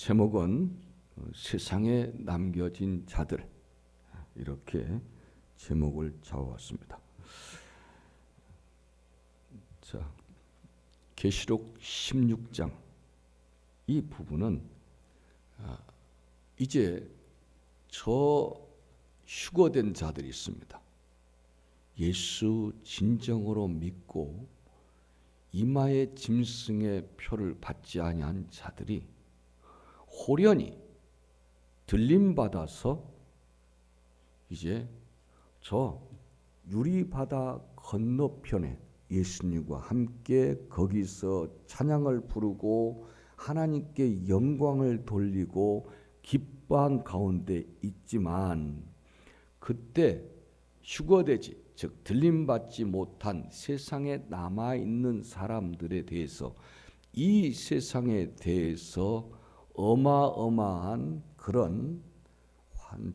제목은 세상에 남겨진 자들, 이렇게 제목을 잡아왔습니다. 자, 계시록 16장 이 부분은 이제 저 휴거된 자들이 있습니다. 예수 진정으로 믿고 이마의 짐승의 표를 받지 아니한 자들이 호련히 들림받아서 이제 저 유리바다 건너편에 예수님과 함께 거기서 찬양을 부르고 하나님께 영광을 돌리고 기뻐한 가운데 있지만, 그때 휴거되지, 즉 들림받지 못한 세상에 남아있는 사람들에 대해서, 이 세상에 대해서 어마어마한 그런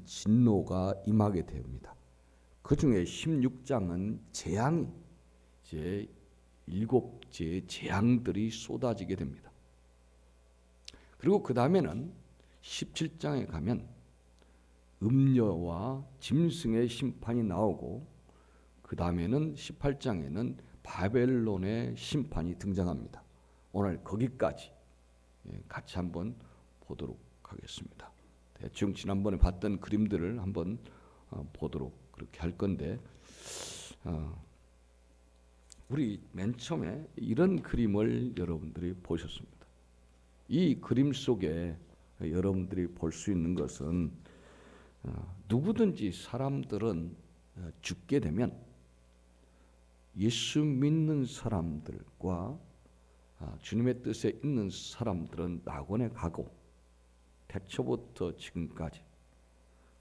진노가 임하게 됩니다. 그 중에 16장은 재앙이, 제 7제의 재앙들이 쏟아지게 됩니다. 그리고 그 다음에는 17장에 가면 음녀와 짐승의 심판이 나오고, 그 다음에는 18장에는 바벨론의 심판이 등장합니다. 오늘 거기까지 같이 한번 보도록 하겠습니다. 대충 지난번에 봤던 그림들을 한번 보도록 그렇게 할 건데, 우리 맨 처음에 이런 그림을 여러분들이 보셨습니다. 이 그림 속에 여러분들이 볼 수 있는 것은, 누구든지 사람들은 죽게 되면 예수 믿는 사람들과 주님의 뜻에 있는 사람들은 낙원에 가고, 태초부터 지금까지,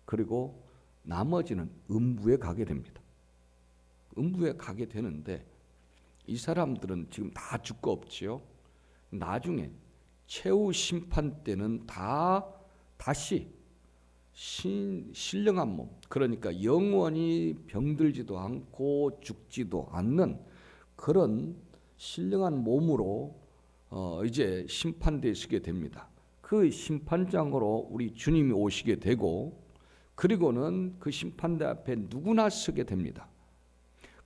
그리고 나머지는 음부에 가게 됩니다. 음부에 가게 되는데, 이 사람들은 지금 다 죽고 없지요. 나중에 최후 심판 때는 다시 신령한 몸, 그러니까 영원히 병들지도 않고 죽지도 않는 그런 신령한 몸으로 이제 심판대에 서게 됩니다. 그 심판장으로 우리 주님이 오시게 되고, 그리고는 그 심판대 앞에 누구나 서게 됩니다.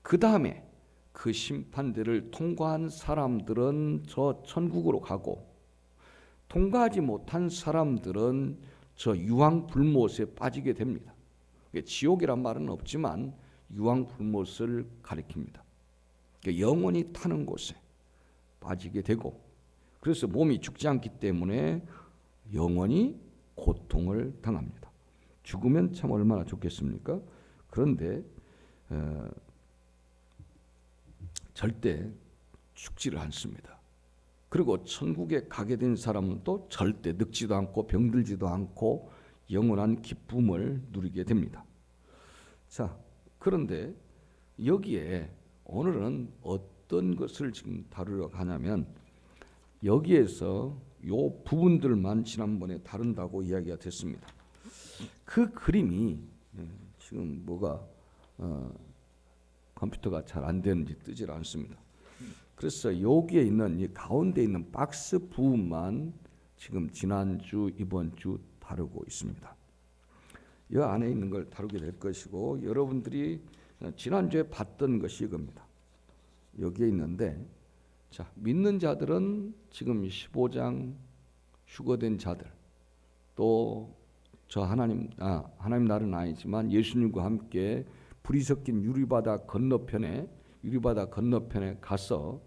그 다음에 그 심판대를 통과한 사람들은 저 천국으로 가고, 통과하지 못한 사람들은 저 유황불못에 빠지게 됩니다. 지옥이란 말은 없지만 유황불못을 가리킵니다. 영원히 타는 곳에 빠지게 되고, 그래서 몸이 죽지 않기 때문에 영원히 고통을 당합니다. 죽으면 참 얼마나 좋겠습니까? 그런데 절대 죽지를 않습니다. 그리고 천국에 가게 된 사람은 또 절대 늙지도 않고 병들지도 않고 영원한 기쁨을 누리게 됩니다. 자, 그런데 여기에 오늘은 어떤 것을 지금 다루려고 하냐면, 여기에서 요 부분들만 지난번에 다룬다고 이야기가 됐습니다. 그 그림이 지금 뭐가 컴퓨터가 잘 안 되는지 뜨질 않습니다. 그래서 여기에 있는 이 가운데 있는 박스 부분만 지금 지난주 이번 주 다루고 있습니다. 이 안에 있는 걸 다루게 될 것이고, 여러분들이 지난주에 봤던 것이 이겁니다. 여기에 있는데, 자, 믿는 자들은 지금 15장 휴거된 자들, 또 저 하나님 나라는 아니지만 예수님과 함께 불이 섞인 유리바다 건너편에 가서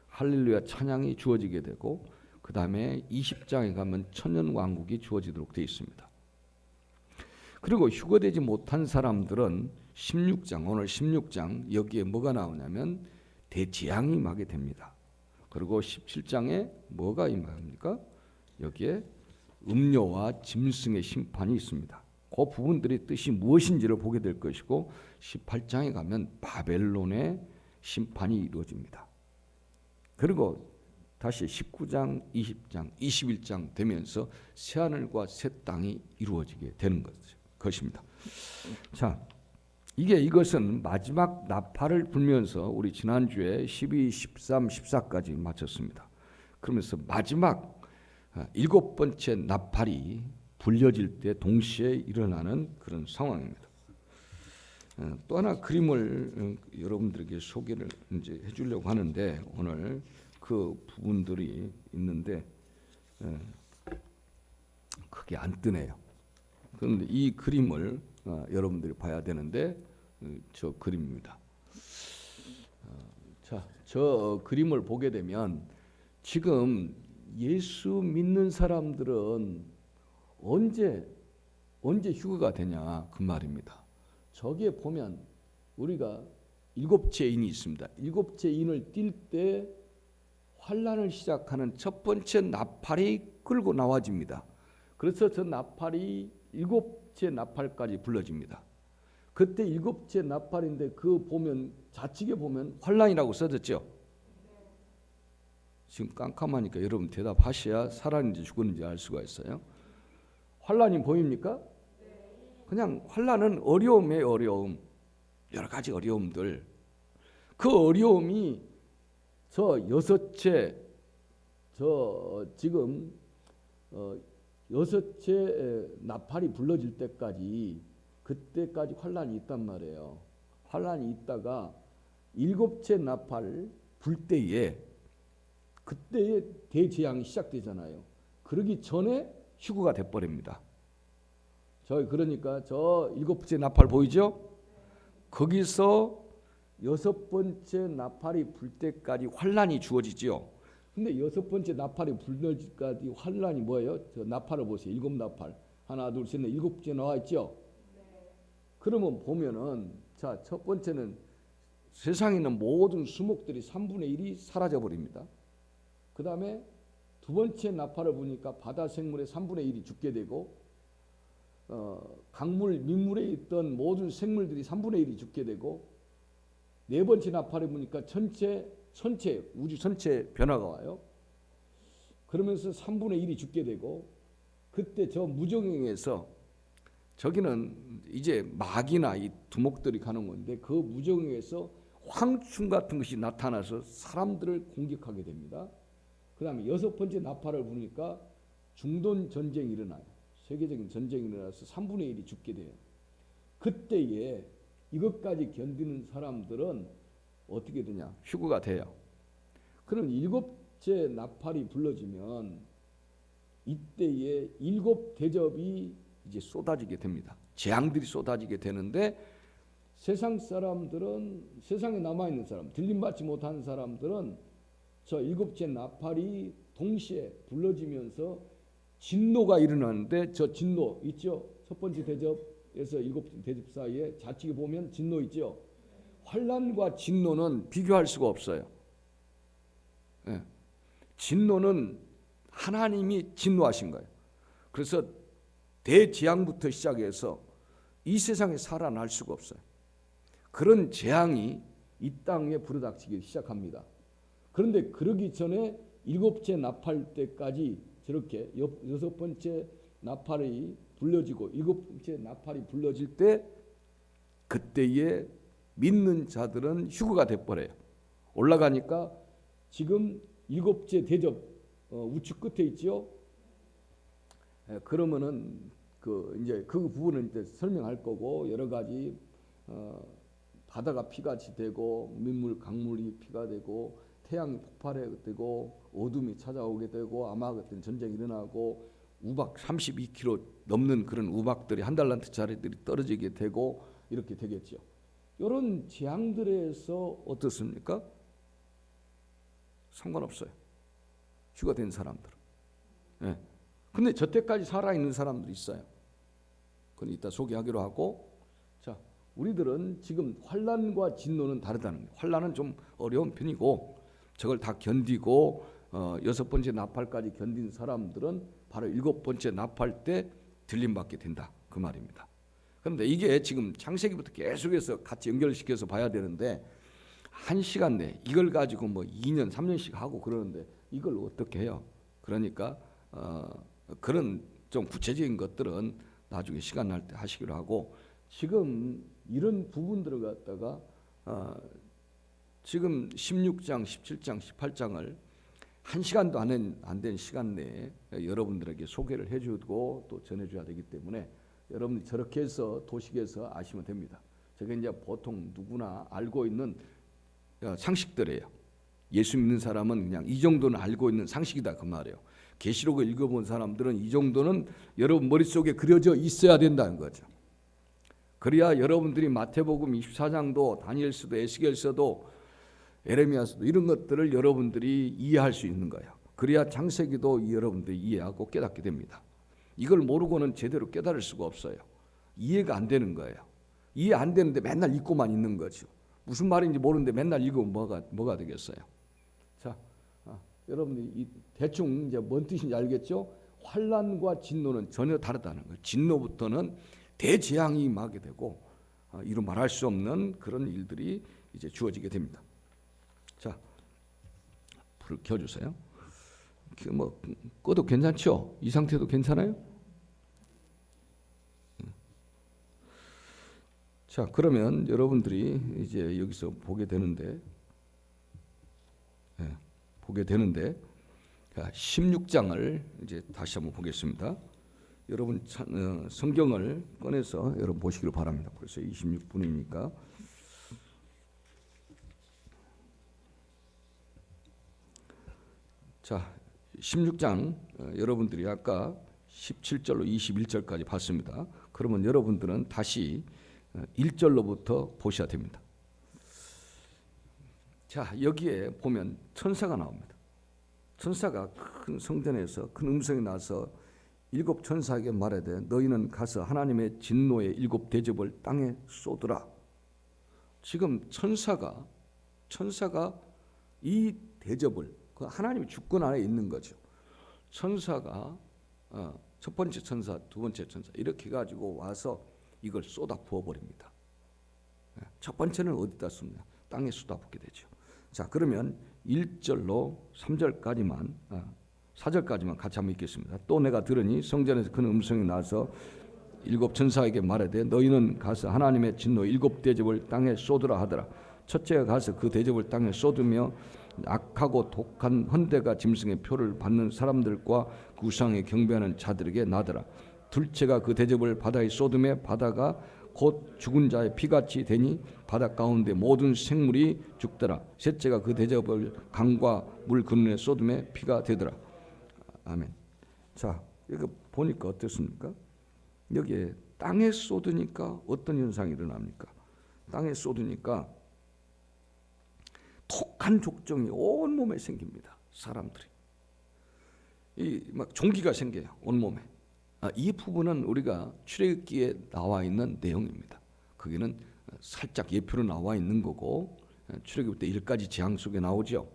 할렐루야 찬양이 주어지게 되고, 그 다음에 20장에 가면 천년왕국이 주어지도록 되어 있습니다. 그리고 휴거되지 못한 사람들은 16장, 오늘 16장 여기에 뭐가 나오냐면 대재앙이 임하게 됩니다. 그리고 17장에 뭐가 임합니까? 여기에 음녀와 짐승의 심판이 있습니다. 그 부분들의 뜻이 무엇인지를 보게 될 것이고, 18장에 가면 바벨론의 심판이 이루어집니다. 그리고 다시 19장, 20장, 21장 되면서 새하늘과 새 땅이 이루어지게 되는 것입니다. 자, 이것은 마지막 나팔을 불면서 우리 지난주에 12, 13, 14까지 마쳤습니다. 그러면서 마지막 일곱 번째 나팔이 불려질 때 동시에 일어나는 그런 상황입니다. 또 하나 그림을 여러분들에게 소개를 이제 해주려고 하는데 오늘 그 부분들이 있는데 크게 안 뜨네요. 그런데 이 그림을 여러분들이 봐야 되는데 저 그림입니다. 자, 저 그림을 보게 되면 지금 예수 믿는 사람들은 언제 휴거가 되냐 그 말입니다. 저기에 보면 우리가 일곱째 인이 있습니다. 일곱째 인을 띌 때 환란을 시작하는 첫 번째 나팔이 끌고 나와집니다. 그래서 저 나팔이 일곱째 나팔까지 불러집니다. 그때 일곱째 나팔인데 그 보면 좌측에 보면 환란이라고 써졌죠. 지금 깜깜하니까 여러분 대답하셔야 살았는지 죽었는지 알 수가 있어요. 환란이 보입니까? 그냥 환란은 어려움의 어려움, 여러 가지 어려움들. 그 어려움이 저 여섯째 지금 여섯째 나팔이 불러질 때까지 그때까지 환란이 있단 말이에요. 환란이 있다가 일곱째 나팔 불 때에 그때에 대재앙이 시작되잖아요. 그러기 전에 휴거가 돼버립니다. 그러니까 저 일곱째 나팔 보이죠? 거기서 여섯 번째 나팔이 불 때까지 환란이 주어지지요. 근데 여섯 번째 나팔이 불 때까지 환란이 뭐예요? 저 나팔을 보세요. 일곱 나팔. 하나, 둘, 셋, 넷, 일곱째 나와 있죠? 그러면 보면은 자, 첫 번째는 세상에 있는 모든 수목들이 3분의 1이 사라져 버립니다. 그 다음에 두 번째 나팔을 보니까 바다 생물의 3분의 1이 죽게 되고 강물, 민물에 있던 모든 생물들이 3분의 1이 죽게 되고 네 번째 나팔을 보니까 우주 전체 변화가 와요. 그러면서 3분의 1이 죽게 되고 그때 저 무정행에서 저기는 이제 마귀나 이 두목들이 가는 건데 그 무정행에서 황충 같은 것이 나타나서 사람들을 공격하게 됩니다. 그 다음에 여섯 번째 나팔을 부니까 중동 전쟁이 일어나요. 세계적인 전쟁이 일어나서 3분의 1이 죽게 돼요. 그때에 이것까지 견디는 사람들은 어떻게 되냐? 휴거가 돼요. 그럼 일곱째 나팔이 불러지면 이때에 일곱 대접이 이제 쏟아지게 됩니다. 재앙들이 쏟아지게 되는데 세상 사람들은 세상에 남아있는 사람, 들림받지 못하는 사람들은 저 일곱째 나팔이 동시에 불러지면서 진노가 일어나는데 저 진노 있죠? 첫 번째 대접에서 일곱째 대접 사이에 좌측에 보면 진노 있죠? 환란과 진노는 비교할 수가 없어요. 예. 진노는 하나님이 진노하신 거예요. 그래서 대재앙부터 시작해서 이 세상에 살아날 수가 없어요. 그런 재앙이 이 땅에 불어닥치기 시작합니다. 그런데 그러기 전에 일곱째 나팔 때까지 저렇게 여섯 번째 나팔이 불려지고 일곱째 나팔이 불려질 때 그때에 믿는 자들은 휴거가 돼버려요. 올라가니까 지금 일곱째 대접 우측 끝에 있죠. 그러면은 이제 그 부분은 이제 설명할 거고 여러 가지 바다가 피같이 되고 민물 강물이 피가 되고 태양이 폭발하게 되고 어둠이 찾아오게 되고 아마 같은 전쟁이 일어나고 우박 32kg 넘는 그런 우박들이 한 달란트 짜리들이 떨어지게 되고 이렇게 되겠죠. 이런 재앙들에서 어떻습니까? 상관없어요. 휴거된 사람들은. 예. 근데 저때까지 살아있는 사람들이 있어요. 그건 이따 소개하기로 하고, 자, 우리들은 지금 환란과 진노는 다르다는 거예요. 환란은 좀 어려운 편이고 저걸 다 견디고 여섯 번째 나팔까지 견딘 사람들은 바로 일곱 번째 나팔 때 들림받게 된다 그 말입니다. 그런데 이게 지금 창세기부터 계속해서 같이 연결시켜서 봐야 되는데 1시간 내 이걸 가지고 뭐 2년 3년씩 하고 그러는데 이걸 어떻게 해요? 그러니까 그런 좀 구체적인 것들은 나중에 시간 날 때 하시기로 하고 지금 이런 부분들을 갖다가 지금 16장, 17장, 18장을 한 시간도 안 된 시간 내에 여러분들에게 소개를 해주고 또 전해줘야 되기 때문에 여러분이 저렇게 해서 도식에서 아시면 됩니다. 저게 이제 보통 누구나 알고 있는 상식들이에요. 예수 믿는 사람은 그냥 이 정도는 알고 있는 상식이다 그 말이에요. 계시록을 읽어본 사람들은 이 정도는 여러분 머릿속에 그려져 있어야 된다는 거죠. 그래야 여러분들이 마태복음 24장도 다니엘서도 에스겔서도 에레미야서도 이런 것들을 여러분들이 이해할 수 있는 거예요. 그래야 창세기도 여러분들이 이해하고 깨닫게 됩니다. 이걸 모르고는 제대로 깨달을 수가 없어요. 이해가 안 되는 거예요. 이해 안 되는데 맨날 읽고만 있는 거죠. 무슨 말인지 모르는데 맨날 읽으면 뭐가 되겠어요. 자, 여러분이 대충 이제 뭔 뜻인지 알겠죠? 환난과 진노는 전혀 다르다는 거예요. 진노부터는 대재앙이 임하게 되고 이루 말할 수 없는 그런 일들이 이제 주어지게 됩니다. 자, 불을 켜주세요. 뭐 꺼도 괜찮죠? 이 상태도 괜찮아요? 자, 그러면 여러분들이 이제 여기서 보게 되는데 16장을 이제 다시 한번 보겠습니다. 여러분 성경을 꺼내서 여러분 보시기를 바랍니다. 벌써 26분이니까. 자, 16장 여러분들이 아까 17절로 21절까지 봤습니다. 그러면 여러분들은 다시 1절로부터 보셔야 됩니다. 자, 여기에 보면 천사가 나옵니다. 천사가 큰 성전에서 큰 음성이 나서 7 천사에게 말하되 너희는 가서 하나님의 진노의 7 대접을 땅에 쏟으라. 지금 천사가 이 대접을 그 하나님의 주권 안에 있는 거죠. 천사가 첫 번째 천사, 두 번째 천사 이렇게 가지고 와서 이걸 쏟아 부어 버립니다. 첫 번째는 어디다 쏟냐? 땅에 쏟아 붓게 되죠. 자, 그러면 1절로 3절까지만 4절까지만 같이 한번 읽겠습니다. 또 내가 들으니 성전에서 큰 음성이 나서 7 천사에게 말하되 너희는 가서 하나님의 진노 7 대접을 땅에 쏟으라 하더라. 첫째가 가서 그 대접을 땅에 쏟으며 악하고 독한 헌대가 짐승의 표를 받는 사람들과 그 우상에 경배하는 자들에게 나더라. 둘째가 그 대접을 바다에 쏟음에 바다가 곧 죽은 자의 피같이 되니 바다 가운데 모든 생물이 죽더라. 셋째가 그 대접을 강과 물 근원에 쏟음에 피가 되더라. 아멘. 자, 이거 보니까 어떻습니까? 여기에 땅에 쏟으니까 어떤 현상이 일어납니까? 땅에 쏟으니까 독한 족정이 온 몸에 생깁니다. 사람들이 막 종기가 생겨요. 온 몸에. 이 부분은 우리가 출애굽기에 나와 있는 내용입니다. 거기는 살짝 예표로 나와 있는 거고 출애굽기 때 10가지 재앙 속에 나오죠.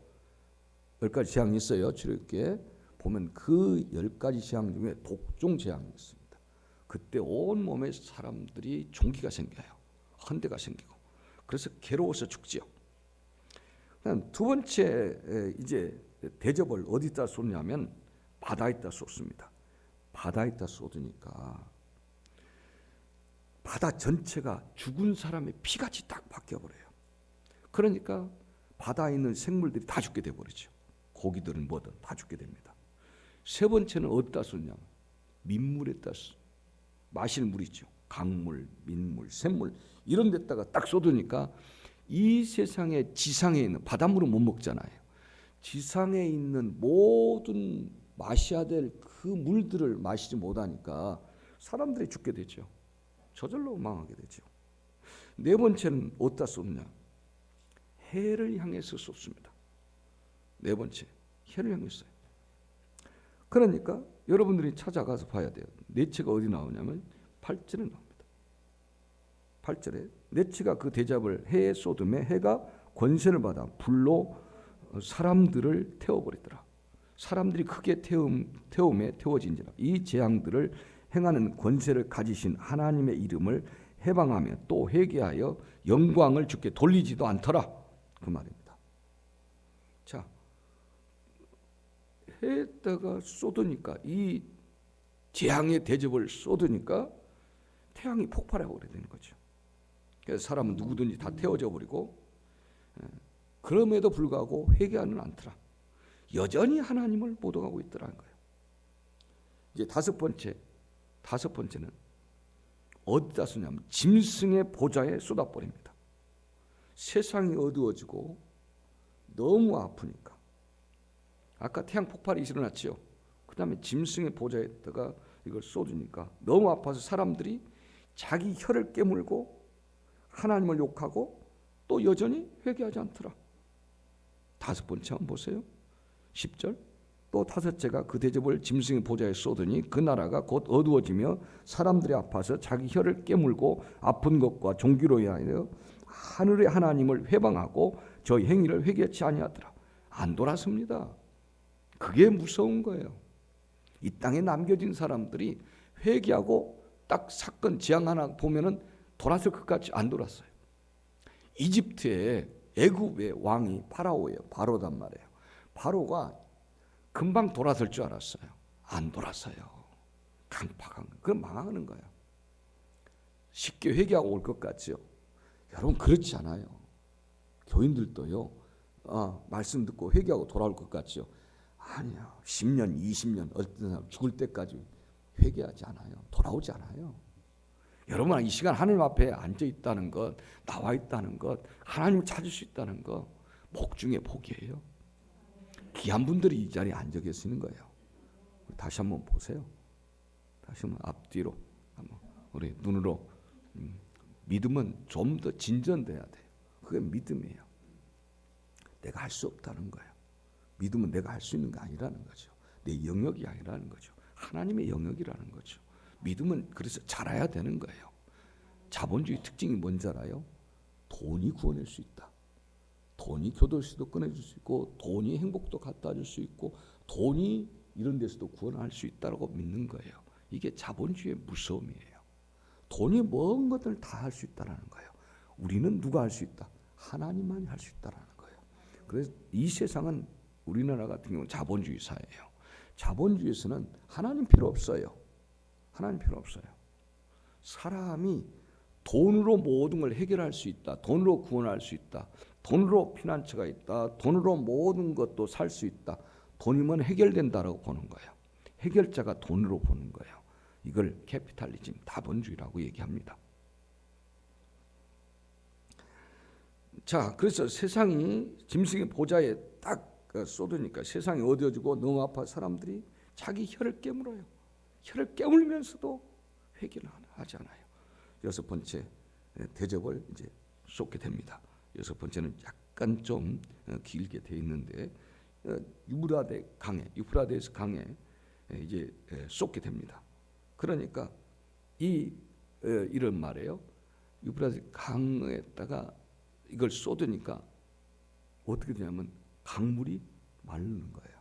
10가지 재앙이 있어요. 출애굽기에 보면 그 10가지 재앙 중에 독종 재앙이 있습니다. 그때 온 몸에 사람들이 종기가 생겨요. 헌대가 생기고 그래서 괴로워서 죽지요. 두 번째 이제 대접을 어디다 쏟냐면 바다에다 쏟습니다. 바다에다 쏟으니까 바다 전체가 죽은 사람의 피같이 딱 바뀌어버려요. 그러니까 바다에 있는 생물들이 다 죽게 돼버리죠. 고기들은 뭐든 다 죽게 됩니다. 세 번째는 어디다 쏟냐? 민물에다 마실 물 있죠. 강물, 민물, 샘물 이런 데다가 딱 쏟으니까 이 세상의 지상에 있는 바닷물은 못 먹잖아요. 지상에 있는 모든 마셔야 될 그 물들을 마시지 못하니까 사람들이 죽게 되죠. 저절로 망하게 되죠. 네 번째는 어디다 쏟냐? 해를 향해서 쏟습니다. 네 번째, 해를 향했어요. 그러니까 여러분들이 찾아가서 봐야 돼요. 넷째가 어디 나오냐면 8절에 나옵니다. 8절에 넷째가 그 대접을 해에 쏟음에 해가 권세를 받아 불로 사람들을 태워버리더라. 사람들이 크게 태움에 태워진지라. 이 재앙들을 행하는 권세를 가지신 하나님의 이름을 해방하며 또 회개하여 영광을 주께 돌리지도 않더라. 그 말입니다. 자, 해에다가 쏟으니까 이 재앙의 대접을 쏟으니까 태양이 폭발해버리게 되는 거죠. 그래서 사람은 누구든지 다 태워져 버리고 그럼에도 불구하고 회개하는 않더라. 여전히 하나님을 못 오가고 있더라는 거예요. 이제 다섯 번째는 어디다 쓰냐면 짐승의 보좌에 쏟아버립니다. 세상이 어두워지고 너무 아프니까. 아까 태양 폭발이 일어났죠. 그 다음에 짐승의 보좌에다가 이걸 쏟으니까 너무 아파서 사람들이 자기 혀를 깨물고 하나님을 욕하고 또 여전히 회개하지 않더라. 다섯 번째 한번 보세요. 10절. 또 다섯째가 그 대접을 짐승의 보좌에 쏟으니 그 나라가 곧 어두워지며 사람들이 아파서 자기 혀를 깨물고 아픈 것과 종기로 인하여 하늘의 하나님을 회방하고 저 행위를 회개치 아니하더라. 안 돌아섭니다. 그게 무서운 거예요. 이 땅에 남겨진 사람들이 회개하고 딱 사건 지향 하나 보면은 돌아설 것 같이 안 돌았어요. 이집트의 애굽의 왕이 파라오예요. 바로단 말이에요. 바로가 금방 돌아설 줄 알았어요. 안 돌아서요. 강팍한 거. 그럼 망하는 거예요. 쉽게 회개하고 올 것 같지요. 여러분 그렇지 않아요. 교인들도요. 말씀 듣고 회개하고 돌아올 것 같지요. 아니요. 10년, 20년 어떤 사람 죽을 때까지 회개하지 않아요. 돌아오지 않아요. 여러분 이 시간 하나님 앞에 앉아 있다는 것, 나와 있다는 것, 하나님을 찾을 수 있다는 것, 복 중에 복이에요. 귀한 분들이 이 자리에 앉아 계시는 거예요. 다시 한번 보세요. 다시 한번 앞뒤로 한번 우리 눈으로 믿음은 좀 더 진전돼야 돼요. 그게 믿음이에요. 내가 할 수 없다는 거예요. 믿음은 내가 할 수 있는 게 아니라는 거죠. 내 영역이 아니라는 거죠. 하나님의 영역이라는 거죠. 믿음은 그래서 자라야 되는 거예요. 자본주의 특징이 뭔지 알아요? 돈이 구원할 수 있다. 돈이 교도소도 꺼내줄 수 있고 돈이 행복도 갖다 줄 수 있고 돈이 이런 데서도 구원할 수 있다고 믿는 거예요. 이게 자본주의의 무서움이에요. 돈이 모든 것들을 다 할 수 있다는 거예요. 우리는 누가 할 수 있다? 하나님만이 할 수 있다는 거예요. 그래서 이 세상은 우리나라 같은 경우는 자본주의 사회예요. 자본주의에서는 하나님 필요 없어요. 하나님 필요 없어요. 사람이 돈으로 모든 걸 해결할 수 있다. 돈으로 구원할 수 있다. 돈으로 피난처가 있다. 돈으로 모든 것도 살 수 있다. 돈이면 해결된다라고 보는 거예요. 해결자가 돈으로 보는 거예요. 이걸 캐피탈리즘, 자본주의라고 얘기합니다. 자, 그래서 세상이 짐승의 보좌에 딱 쏟으니까 세상이 어두워지고 너무 아파 사람들이 자기 혀를 깨물어요. 혀를 깨물면서도 회개를 하지 않아요. 여섯 번째 대접을 이제 쏟게 됩니다. 여섯 번째는 약간 좀 길게 돼 있는데 유프라데스 강에 이제 쏟게 됩니다. 그러니까 이런 말이에요. 유프라데스 강에다가 이걸 쏟으니까 어떻게 되냐면 강물이 마르는 거예요.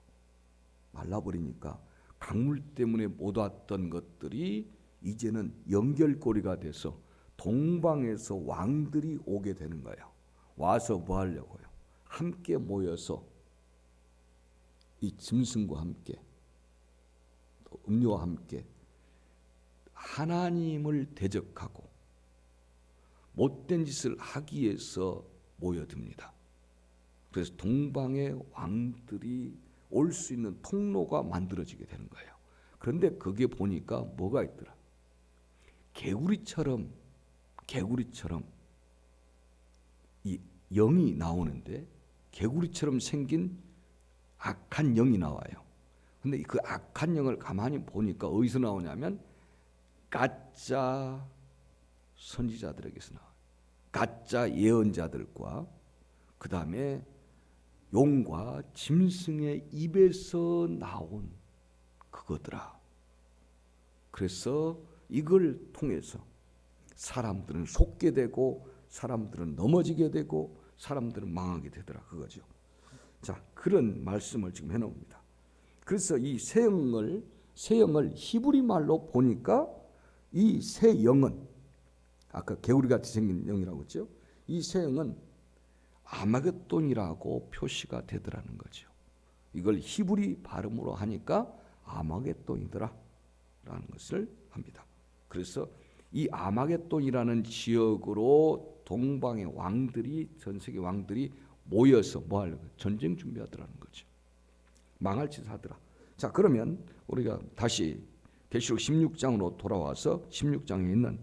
말라버리니까 강물 때문에 못 왔던 것들이 이제는 연결고리가 돼서 동방에서 왕들이 오게 되는 거예요. 와서 뭐 하려고요? 함께 모여서 이 짐승과 함께 또 음료와 함께 하나님을 대적하고 못된 짓을 하기 위해서 모여듭니다. 그래서 동방의 왕들이 올 수 있는 통로가 만들어지게 되는 거예요. 그런데 그게 보니까 뭐가 있더라? 개구리처럼 이 영이 나오는데 개구리처럼 생긴 악한 영이 나와요. 근데 그 악한 영을 가만히 보니까 어디서 나오냐면 가짜 선지자들에게서 나와요. 가짜 예언자들과 그 다음에 용과 짐승의 입에서 나온 그거더라. 그래서 이걸 통해서 사람들은 속게 되고 사람들은 넘어지게 되고 사람들은 망하게 되더라 그거죠. 자, 그런 말씀을 지금 해놓습니다. 그래서 이 새 영을 히브리 말로 보니까 이 새 영은 아까 개구리같이 생긴 영이라고 했죠. 이 새 영은 아마겟돈이라고 표시가 되더라는 거죠. 이걸 히브리 발음으로 하니까 아마겟돈이더라 라는 것을 합니다. 그래서 이 아마겟돈이라는 지역으로 동방의 왕들이 전 세계 왕들이 모여서 뭐 하려고 전쟁 준비하더라는 거죠. 망할 짓을 하더라. 자, 그러면 우리가 다시 계시록 16장으로 돌아와서 16장에 있는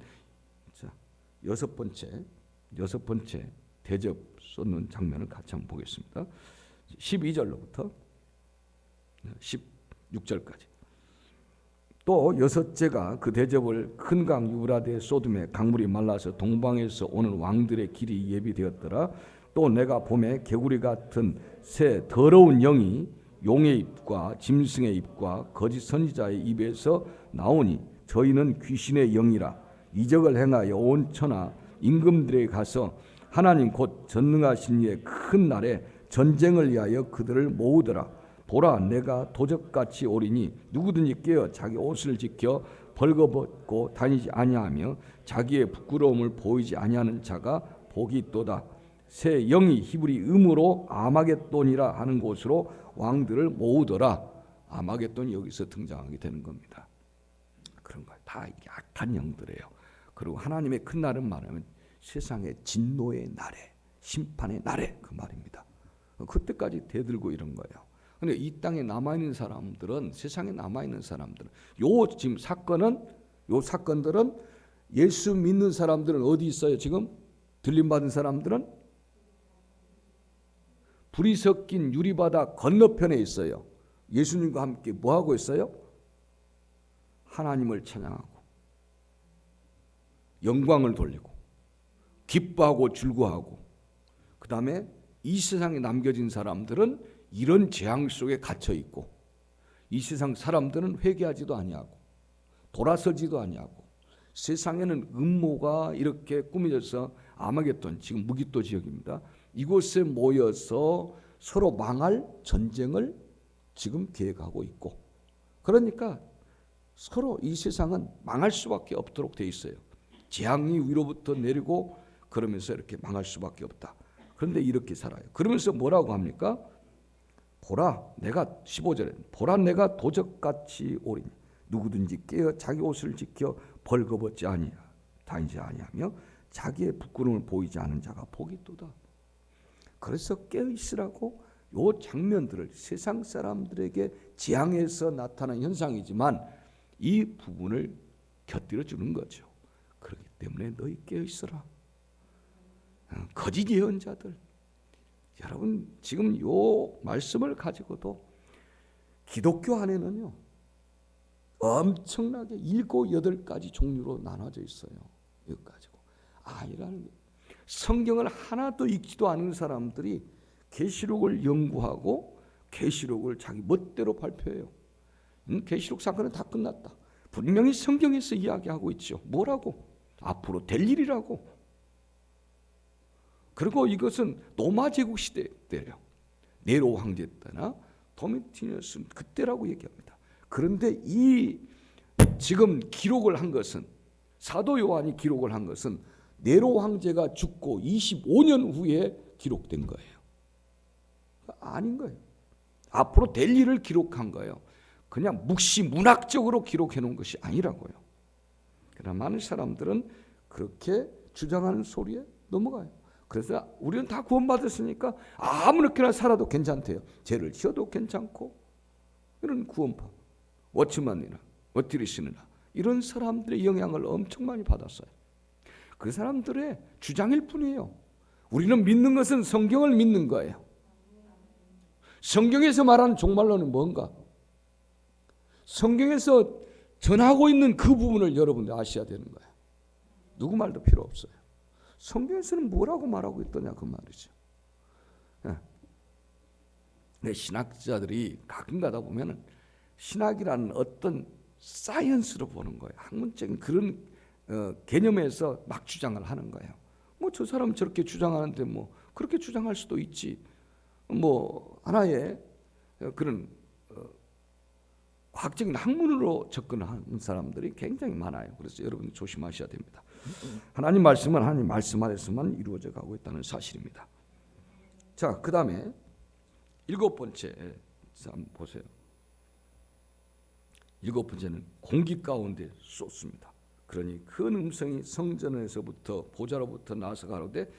여섯 번째 대접 쏟는 장면을 같이 한번 보겠습니다. 12절로부터 16절까지. 또 여섯째가 그 대접을 큰 강 유브라데 쏟음에 강물이 말라서 동방에서 오는 왕들의 길이 예비되었더라. 또 내가 봄에 개구리 같은 새 더러운 영이 용의 입과 짐승의 입과 거짓 선지자의 입에서 나오니 저희는 귀신의 영이라. 이적을 행하여 온 천하 임금들에게 가서 하나님 곧 전능하신 이의 큰 날에 전쟁을 위하여 그들을 모으더라. 보라, 내가 도적같이 오리니 누구든지 깨어 자기 옷을 지켜 벌거벗고 다니지 아니하며 자기의 부끄러움을 보이지 아니하는 자가 복이 있도다. 새 영이 히브리 음으로 아마겟돈이라 하는 곳으로 왕들을 모으더라. 아마겟돈이 여기서 등장하게 되는 겁니다. 그런 거예요. 다 이게 악한 영들이에요. 그리고 하나님의 큰 날은 말하면 세상의 진노의 날에, 심판의 날에 그 말입니다. 그때까지 대들고 이런 거예요. 근데 이 땅에 남아있는 사람들은, 세상에 남아있는 사람들은, 지금 사건들은 예수 믿는 사람들은 어디 있어요? 지금 들림받은 사람들은 불이 섞인 유리바다 건너편에 있어요. 예수님과 함께 뭐 하고 있어요? 하나님을 찬양하고 영광을 돌리고 기뻐하고 즐거워하고, 그 다음에 이 세상에 남겨진 사람들은 이런 재앙 속에 갇혀 있고, 이 세상 사람들은 회개하지도 아니하고 돌아서지도 아니하고, 세상에는 음모가 이렇게 꾸며져서 아마겟돈, 지금 무기토 지역입니다. 이곳에 모여서 서로 망할 전쟁을 지금 계획하고 있고, 그러니까 서로 이 세상은 망할 수밖에 없도록 돼 있어요. 재앙이 위로부터 내리고 그러면서 이렇게 망할 수밖에 없다. 그런데 이렇게 살아요. 그러면서 뭐라고 합니까? 보라, 내가 15절에 보라, 내가 도적같이 오리니 누구든지 깨어 자기 옷을 지켜 벌거벗지 다니지 아니하며 자기의 부끄러움을 보이지 않은 자가 복이 있도다. 그래서 깨어 있으라고 요 장면들을, 세상 사람들에게 재앙에서 나타난 현상이지만 이 부분을 곁들여 주는 거죠. 그렇기 때문에 너희 깨어 있어라. 거짓 예언자들, 여러분 지금 요 말씀을 가지고도 기독교 안에는요 엄청나게 7, 8가지 종류로 나눠져 있어요. 이거 가지고 아니라는 거예요. 성경을 하나도 읽지도 않은 사람들이 계시록을 연구하고 계시록을 자기 멋대로 발표해요. 계시록 사건은 다 끝났다. 분명히 성경에서 이야기하고 있죠. 뭐라고? 앞으로 될 일이라고. 그리고 이것은 로마 제국 시대 때예요. 네로 황제 때나 도미티누스 그때라고 얘기합니다. 그런데 이 지금 기록을 한 것은, 사도 요한이 기록을 한 것은 네로 황제가 죽고 25년 후에 기록된 거예요. 아닌 거예요. 앞으로 될 일을 기록한 거예요. 그냥 묵시문학적으로 기록해 놓은 것이 아니라고요. 그러나 많은 사람들은 그렇게 주장하는 소리에 넘어가요. 그래서 우리는 다 구원받았으니까 아무렇게나 살아도 괜찮대요. 죄를 지어도 괜찮고, 이런 구원파, 워치만이나 워티리시나 이런 사람들의 영향을 엄청 많이 받았어요. 그 사람들의 주장일 뿐이에요. 우리는 믿는 것은 성경을 믿는 거예요. 성경에서 말하는 종말론은 뭔가? 성경에서 전하고 있는 그 부분을 여러분들 아셔야 되는 거예요. 누구 말도 필요 없어요. 성경에서는 뭐라고 말하고 있더냐 그 말이죠. 네, 신학자들이 가끔 가다 보면은 신학이라는 어떤 사이언스로 보는 거예요. 학문적인 그런 개념에서 막 주장을 하는 거예요. 뭐 저 사람 저렇게 주장하는데 뭐 그렇게 주장할 수도 있지. 뭐 하나의 그런 과학적인 학문으로 접근하는 사람들이 굉장히 많아요. 그래서 여러분 조심하셔야 됩니다. 하나님 말씀은 하나님 말씀 안에서만 이루어져 가고 있다는 사실입니다. 자, 그 다음에 7번째 한번 보세요. 7번째는 공기 가운데 쏟습니다. 그러니 큰 음성이 성전에서부터 보좌로부터 나서 가로되,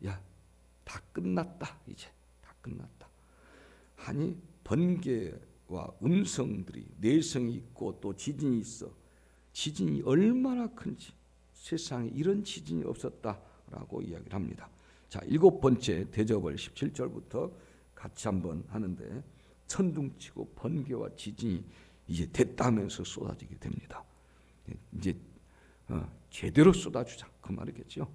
야, 다 끝났다. 이제 다 끝났다. 아니 번개와 음성들이 내성이 있고 또 지진이 있어. 지진이 얼마나 큰지 세상에 이런 지진이 없었다라고 이야기를 합니다. 자, 7번째 대접을 17절부터 같이 한번 하는데 천둥치고 번개와 지진이 이제 됐다 하면서 쏟아지게 됩니다. 이제 제대로 쏟아주자 그 말이겠죠.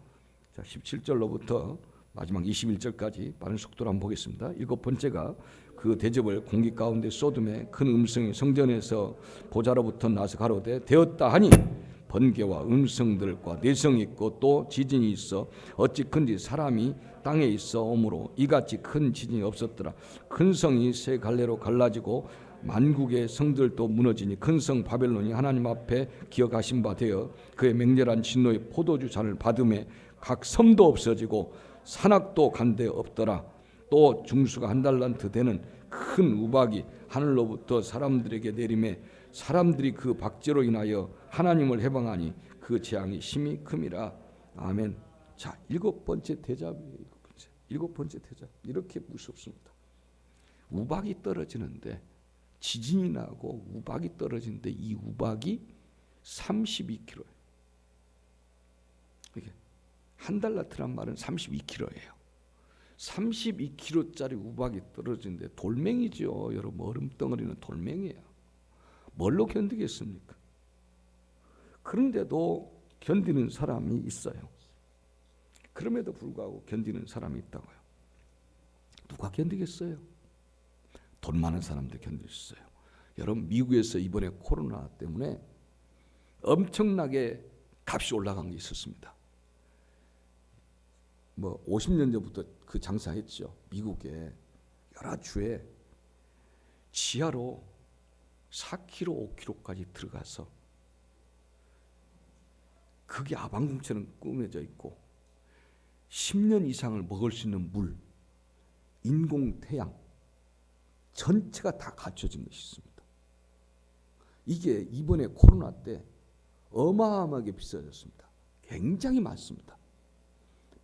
자, 17절로부터 마지막 21절까지 빠른 속도로 한번 보겠습니다. 7번째가 그 대접을 공기 가운데 쏟음에 큰 음성이 성전에서 보좌로부터 나서 가로되 되었다 하니 번개와 음성들과 내성이 있고 또 지진이 있어 어찌 큰지 사람이 땅에 있어 오므로 이같이 큰 지진이 없었더라. 큰 성이 세 갈래로 갈라지고 만국의 성들도 무너지니 큰 성 바벨론이 하나님 앞에 기억하신 바 되어 그의 맹렬한 진노의 포도주 잔을 받음에 각 섬도 없어지고 산악도 간데 없더라. 또 중수가 한 달란트 되는 큰 우박이 하늘로부터 사람들에게 내림에 사람들이 그 박제로 인하여 하나님을 해방하니 그 재앙이 심히 큼이라. 아멘. 자, 7번째 대접이에요. 7번째 대접. 이렇게 무섭습니다. 우박이 떨어지는데 지진이 나고 우박이 떨어지는데 이 우박이 32kg예요. 이게 한 달란트란 말은 32kg예요. 32kg짜리 우박이 떨어지는데 돌멩이죠. 여러분 얼음덩어리는 돌멩이에요. 뭘로 견디겠습니까? 그런데도 견디는 사람이 있어요. 그럼에도 불구하고 견디는 사람이 있다고요. 누가 견디겠어요? 돈 많은 사람들 견딜 수 있어요. 여러분 미국에서 이번에 코로나 때문에 엄청나게 값이 올라간 게 있었습니다. 50년 전부터 그 장사했죠. 미국의 여러 주에 지하로 4km, 5km까지 들어가서 그게 아방궁처럼 꾸며져 있고 10년 이상을 먹을 수 있는 물, 인공 태양 전체가 다 갖춰진 것이 있습니다. 이게 이번에 코로나 때 어마어마하게 비싸졌습니다. 굉장히 많습니다.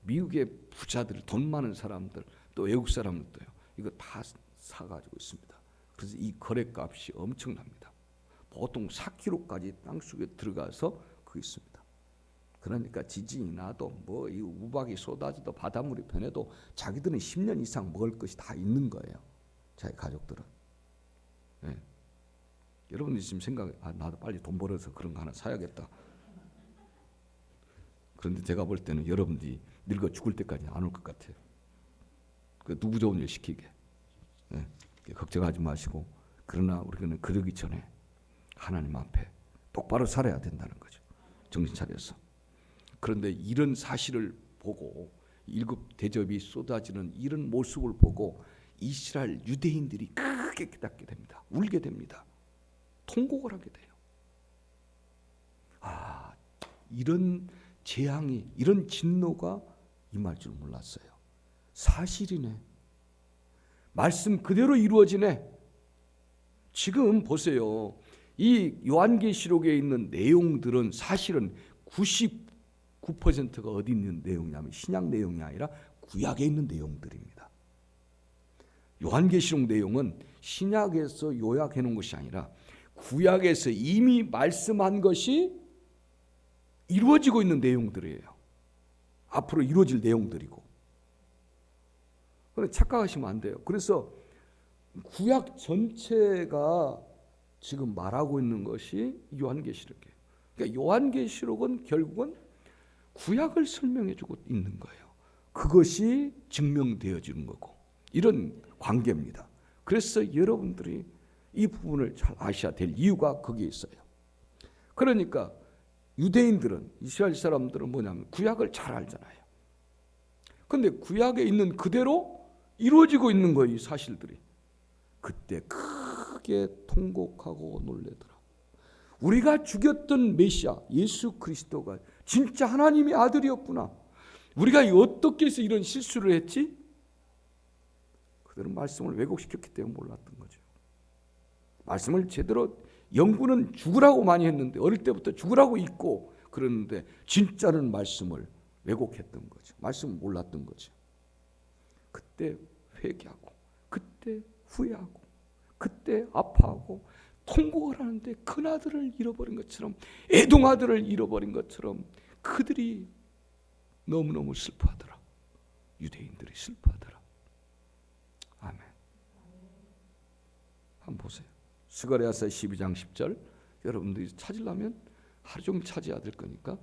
미국의 부자들, 돈 많은 사람들, 또 외국 사람들도요. 이거 다 사가지고 있습니다. 그래서 이 거래값이 엄청납니다. 보통 4km까지 땅속에 들어가서 그 있습니다. 그러니까 지진이 나도 이 우박이 쏟아져도 바닷물이 변해도 자기들은 10년 이상 먹을 것이 다 있는 거예요. 자기 가족들은. 네. 여러분들이 지금 나도 빨리 돈 벌어서 그런 거 하나 사야겠다. 그런데 제가 볼 때는 여러분들이 늙어 죽을 때까지 안 올 것 같아요. 누구 좋은 일 시키게. 네. 걱정하지 마시고 그러나 우리는 그러기 전에 하나님 앞에 똑바로 살아야 된다는 거죠. 정신 차려서. 그런데 이런 사실을 보고 일곱 대접이 쏟아지는 이런 모습을 보고 이스라엘 유대인들이 크게 깨닫게 됩니다. 울게 됩니다. 통곡을 하게 돼요. 이런 재앙이, 이런 진노가 임할 줄 몰랐어요. 사실이네. 말씀 그대로 이루어지네. 지금 보세요. 이 요한계시록에 있는 내용들은 사실은 99%가 어디 있는 내용이냐면 신약 내용이 아니라 구약에 있는 내용들입니다. 요한계시록 내용은 신약에서 요약해 놓은 것이 아니라 구약에서 이미 말씀한 것이 이루어지고 있는 내용들이에요. 앞으로 이루어질 내용들이고. 그런데 착각하시면 안 돼요. 그래서 구약 전체가 지금 말하고 있는 것이 요한계시록이에요. 그러니까 요한계시록은 결국은 구약을 설명해주고 있는 거예요. 그것이 증명되어지는 거고 이런 관계입니다. 그래서 여러분들이 이 부분을 잘 아셔야 될 이유가 거기에 있어요. 그러니까 유대인들은, 이스라엘 사람들은 뭐냐면 구약을 잘 알잖아요. 그런데 구약에 있는 그대로 이루어지고 있는 거예요. 이 사실들이. 그때 크게 통곡하고 놀래더라. 우리가 죽였던 메시아 예수 그리스도가 진짜 하나님의 아들이었구나. 우리가 어떻게 해서 이런 실수를 했지? 그들은 말씀을 왜곡시켰기 때문에 몰랐던 거죠. 말씀을 제대로 연구는 죽으라고 많이 했는데 어릴 때부터 죽으라고 읽고 그러는데 진짜는 말씀을 왜곡했던 거죠. 말씀을 몰랐던 거죠. 그때 회개하고 그때 후회하고 그때 아파하고 통곡을 하는데 큰아들을 잃어버린 것처럼, 애동아들을 잃어버린 것처럼 그들이 너무너무 슬퍼하더라. 유대인들이 슬퍼하더라. 아멘. 한번 보세요. 스가랴서 12장 10절 여러분들이 찾으려면 하루 종일 찾아야 될 거니까.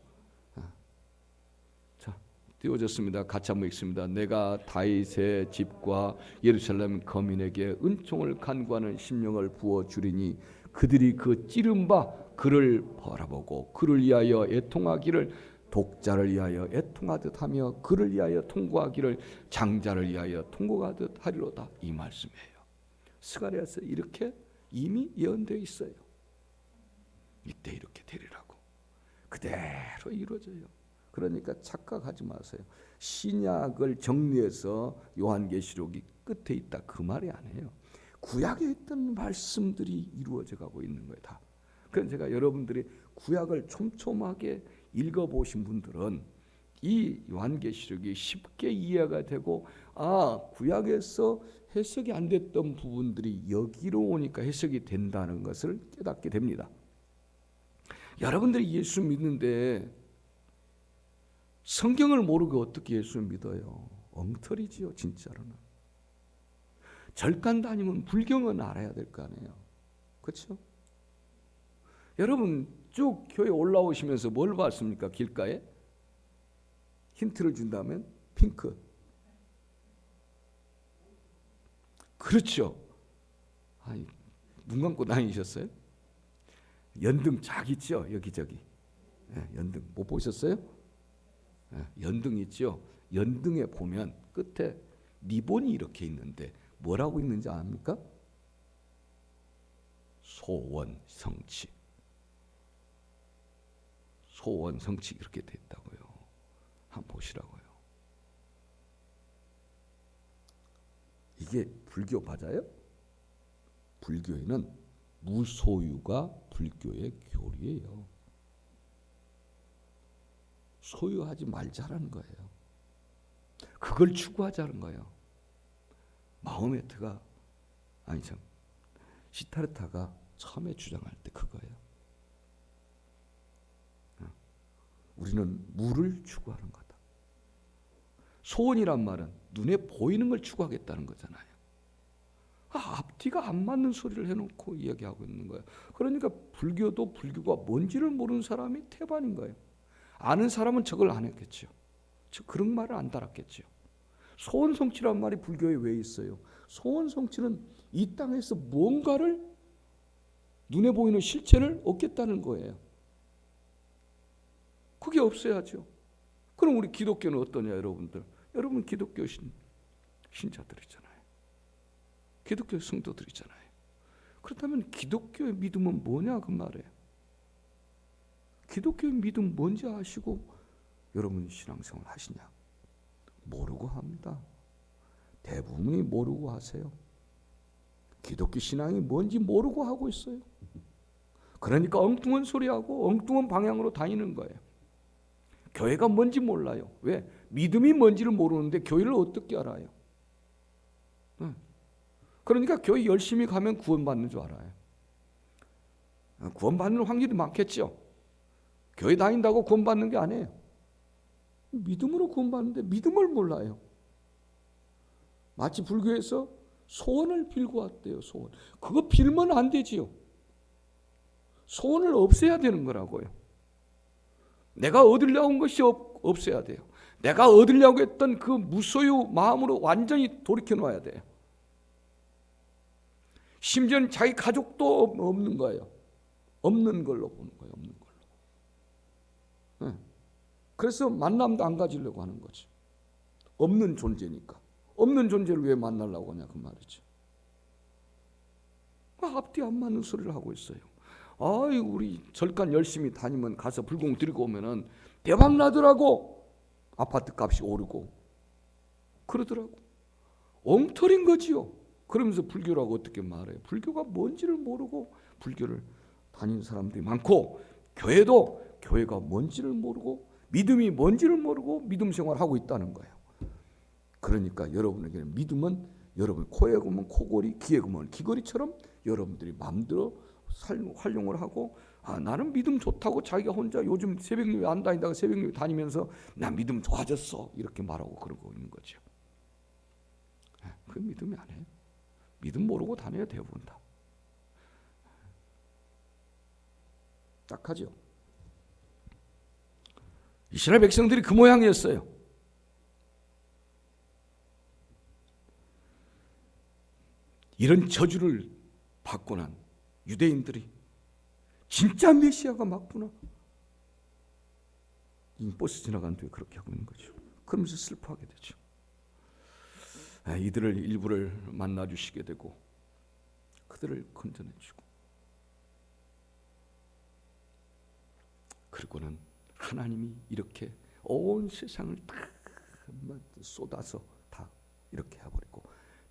자, 띄워졌습니다. 같이 한번 읽습니다. 내가 다윗의 집과 예루살렘 거민에게 은총을 간구하는 심령을 부어주리니 그들이 그 찌른 바 그를 바라보고 그를 위하여 애통하기를 독자를 위하여 애통하듯 하며 그를 위하여 통곡하기를 장자를 위하여 통곡하듯 하리로다. 이 말씀이에요. 스가랴서 이렇게 이미 예언되어 있어요. 이때 이렇게 되리라고. 그대로 이루어져요. 그러니까 착각하지 마세요. 신약을 정리해서 요한계시록이 끝에 있다 그 말이 아니에요. 구약에 있던 말씀들이 이루어져 가고 있는 거예요. 다. 그래서 제가 여러분들이 구약을 촘촘하게 읽어보신 분들은 이 요한계시록이 쉽게 이해가 되고, 구약에서 해석이 안 됐던 부분들이 여기로 오니까 해석이 된다는 것을 깨닫게 됩니다. 여러분들이 예수 믿는데 성경을 모르고 어떻게 예수 믿어요? 엉터리지요, 진짜로는. 절간 다니면 불경은 알아야 될 거 아니에요. 그렇죠? 여러분 쭉 교회 올라오시면서 뭘 봤습니까? 길가에? 힌트를 준다면 핑크. 그렇죠. 아니, 눈 감고 다니셨어요? 연등 쫙 있죠, 여기저기. 연등 못 보셨어요? 연등 있죠. 연등에 보면 끝에 리본이 이렇게 있는데 뭐라고 있는지 압니까? 소원 성취. 소원 성취 이렇게 됐다고요. 한번 보시라고요. 이게 불교 맞아요? 불교에는 무소유가 불교의 교리예요. 소유하지 말자라는 거예요. 그걸 추구하자는 거예요. 마호메트가 시타르타가 처음에 주장할 때 그거예요. 우리는 무를 추구하는 거다. 소원이란 말은 눈에 보이는 걸 추구하겠다는 거잖아요. 앞뒤가 안 맞는 소리를 해놓고 이야기하고 있는 거예요. 그러니까 불교도 불교가 뭔지를 모르는 사람이 태반인 거예요. 아는 사람은 저걸 안 했겠죠. 그런 말을 안 달았겠죠. 소원 성취란 말이 불교에 왜 있어요? 소원 성취는 이 땅에서 뭔가를 눈에 보이는 실체를 얻겠다는 거예요. 그게 없어야죠. 그럼 우리 기독교는 어떠냐, 여러분들? 여러분 기독교 신자들이잖아요. 기독교 성도들이잖아요. 그렇다면 기독교의 믿음은 뭐냐 그 말이에요. 기독교의 믿음 뭔지 아시고 여러분 신앙생활 하시냐? 모르고 합니다. 대부분이 모르고 하세요. 기독교 신앙이 뭔지 모르고 하고 있어요. 그러니까 엉뚱한 소리하고 엉뚱한 방향으로 다니는 거예요. 교회가 뭔지 몰라요. 왜? 믿음이 뭔지를 모르는데 교회를 어떻게 알아요? 그러니까 교회 열심히 가면 구원받는 줄 알아요. 구원받는 확률이 많겠죠. 교회 다닌다고 구원받는 게 아니에요. 믿음으로 구원받는데 믿음을 몰라요. 마치 불교에서 소원을 빌고 왔대요. 소원. 그거 빌면 안 되지요. 소원을 없애야 되는 거라고요. 내가 얻으려고 한 것이 없어야 돼요. 내가 얻으려고 했던 그 무소유 마음으로 완전히 돌이켜 놓아야 돼요. 심지어는 자기 가족도 없는 거예요. 없는 걸로 보는 거예요. 없는 걸로. 네. 그래서 만남도 안 가지려고 하는 거죠. 없는 존재니까. 없는 존재를 왜 만나려고 하냐 그 말이죠. 앞뒤 안 맞는 소리를 하고 있어요. 우리 절간 열심히 다니면 가서 불공 드리고 오면은 대박 나더라고. 아파트 값이 오르고 그러더라고. 엉터리인 거지요. 그러면서 불교라고 어떻게 말해요? 불교가 뭔지를 모르고 불교를 다니는 사람들이 많고, 교회도 교회가 뭔지를 모르고 믿음이 뭔지를 모르고 믿음 생활하고 있다는 거예요. 그러니까 여러분에게는 믿음은 여러분 코에 구면 코골이, 귀에 구면 귀걸이처럼 여러분들이 마음대로 활용을 하고 나는 믿음 좋다고 자기가 혼자 요즘 새벽예배 안 다니다가 새벽예배 다니면서 나 믿음 좋아졌어 이렇게 말하고 그러고 있는 거죠. 그 믿음이 아니에요. 믿음 모르고 다녀요 대부분 다. 딱하죠. 이스라엘 백성들이 그 모양이었어요. 이런 저주를 받고 난 유대인들이 진짜 메시아가 맞구나. 이 버스 지나간 뒤에 그렇게 하고 있는 거죠. 그러면서 슬퍼하게 되죠. 이들을 일부를 만나 주시게 되고 그들을 건져내 주고 그리고는 하나님이 이렇게 온 세상을 다 쏟아서 다 이렇게 해버리고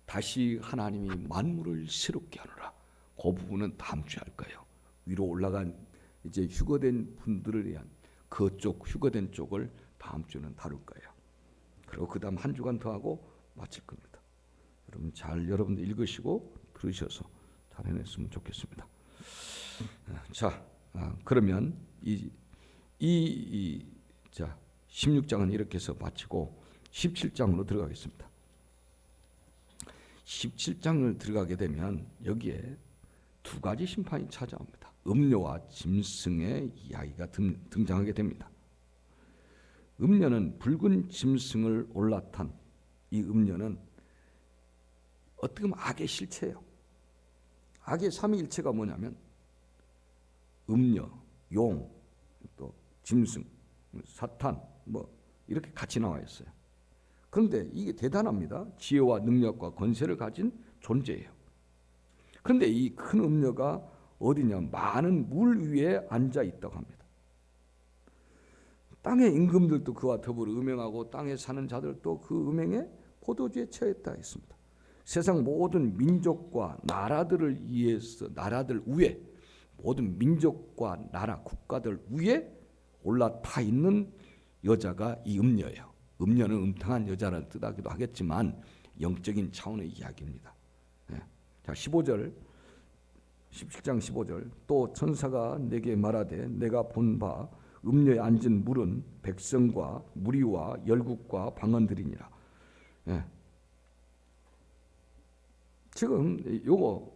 다시 하나님이 만물을 새롭게 하노라. 그 부분은 다음 주에 할까요? 위로 올라간 이제 휴거된 분들을 위한 그쪽 휴거된 쪽을 다음 주는 다룰 거예요. 그리고 그 다음 한 주간 더 하고 마칠 겁니다. 여러분 잘 여러분들 읽으시고 들으셔서 잘 해냈으면 좋겠습니다. 자, 그러면 자 16장은 이렇게 해서 마치고 17장으로 들어가겠습니다. 17장을 들어가게 되면 여기에 두 가지 심판이 찾아옵니다. 음녀와 짐승의 이야기가 등장하게 됩니다. 음녀는 붉은 짐승을 올라탄 이 음녀는 어떻게 보면 악의 실체예요. 악의 삼위일체가 뭐냐면 음녀, 용, 또 짐승, 사탄 뭐 이렇게 같이 나와 있어요. 그런데 이게 대단합니다. 지혜와 능력과 권세를 가진 존재예요. 그런데 이 큰 음녀가 어디냐? 많은 물 위에 앉아 있다고 합니다. 땅의 임금들도 그와 더불어 음행하고 땅에 사는 자들도 그 음행에 포도주에 취했다 했습니다. 세상 모든 민족과 나라들을 위해서 나라들 위에 모든 민족과 나라 국가들 위에 올라타 있는 여자가 이 음녀예요. 음녀는 음탕한 여자를 뜻하기도 하겠지만 영적인 차원의 이야기입니다. 자 15절 17장 15절 또 천사가 내게 말하되 내가 본 바 음녀에 앉은 물은 백성과 무리와 열국과 방언들이니라. 지금 요거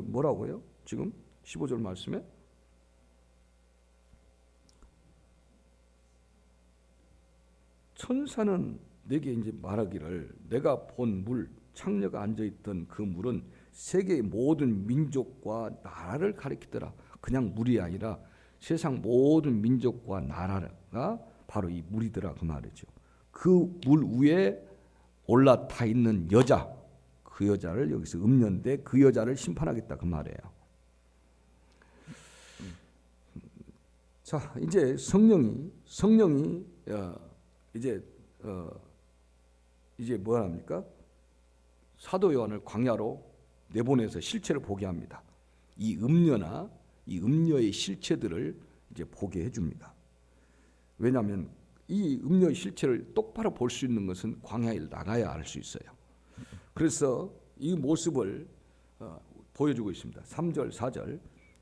뭐라고요? 지금 15절 말씀에 천사는 내게 이제 말하기를 내가 본 물 창녀가 앉아있던 그 물은 세계의 모든 민족과 나라를 가리키더라. 그냥 물이 아니라 세상 모든 민족과 나라가 바로 이 물이더라 그 말이죠. 그 물 위에 올라타 있는 여자, 그 여자를 여기서 음녀인데 그 여자를 심판하겠다 그 말이에요. 자 이제 성령이 이제 뭐 합니까? 사도 요한을 광야로 내보내서 실체를 보게 합니다. 이 음녀나 이 음녀의 실체들을 이제 보게 해줍니다. 왜냐하면 이 음녀의 실체를 똑바로 볼 수 있는 것은 광야에 나가야 알 수 있어요. 그래서 이 모습을 보여주고 있습니다. 3절, 4절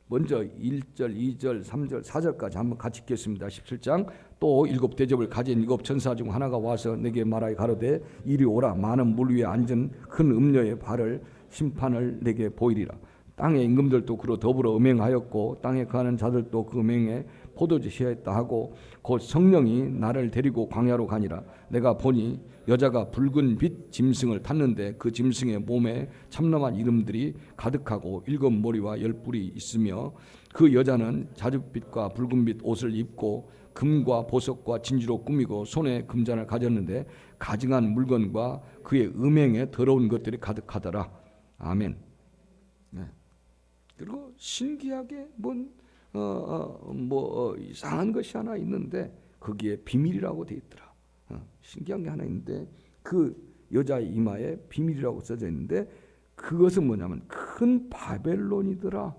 먼저 1절, 2절, 3절, 4절까지 한번 같이 읽겠습니다. 17장 또 일곱 대접을 가진 일곱 천사 중 하나가 와서 내게 말하여 가로되 이리 오라. 많은 물 위에 앉은 큰 음녀의 발을 심판을 내게 보이리라. 땅의 임금들도 그로 더불어 음행하였고 땅에 거하는 자들도 그 음행에 포도주 취하였다 하고 곧 성령이 나를 데리고 광야로 가니라. 내가 보니 여자가 붉은 빛 짐승을 탔는데 그 짐승의 몸에 참남한 이름들이 가득하고 일곱 머리와 열 뿔이 있으며 그 여자는 자줏빛과 붉은빛 옷을 입고 금과 보석과 진주로 꾸미고 손에 금잔을 가졌는데 가증한 물건과 그의 음행에 더러운 것들이 가득하더라. 아멘. 네. 그리고 신기하게 이상한 것이 하나 있는데 거기에 비밀이라고 돼 있더라. 신기한 게 하나 있는데 그 여자의 이마에 비밀이라고 써져 있는데 그것은 뭐냐면 큰 바벨론이더라.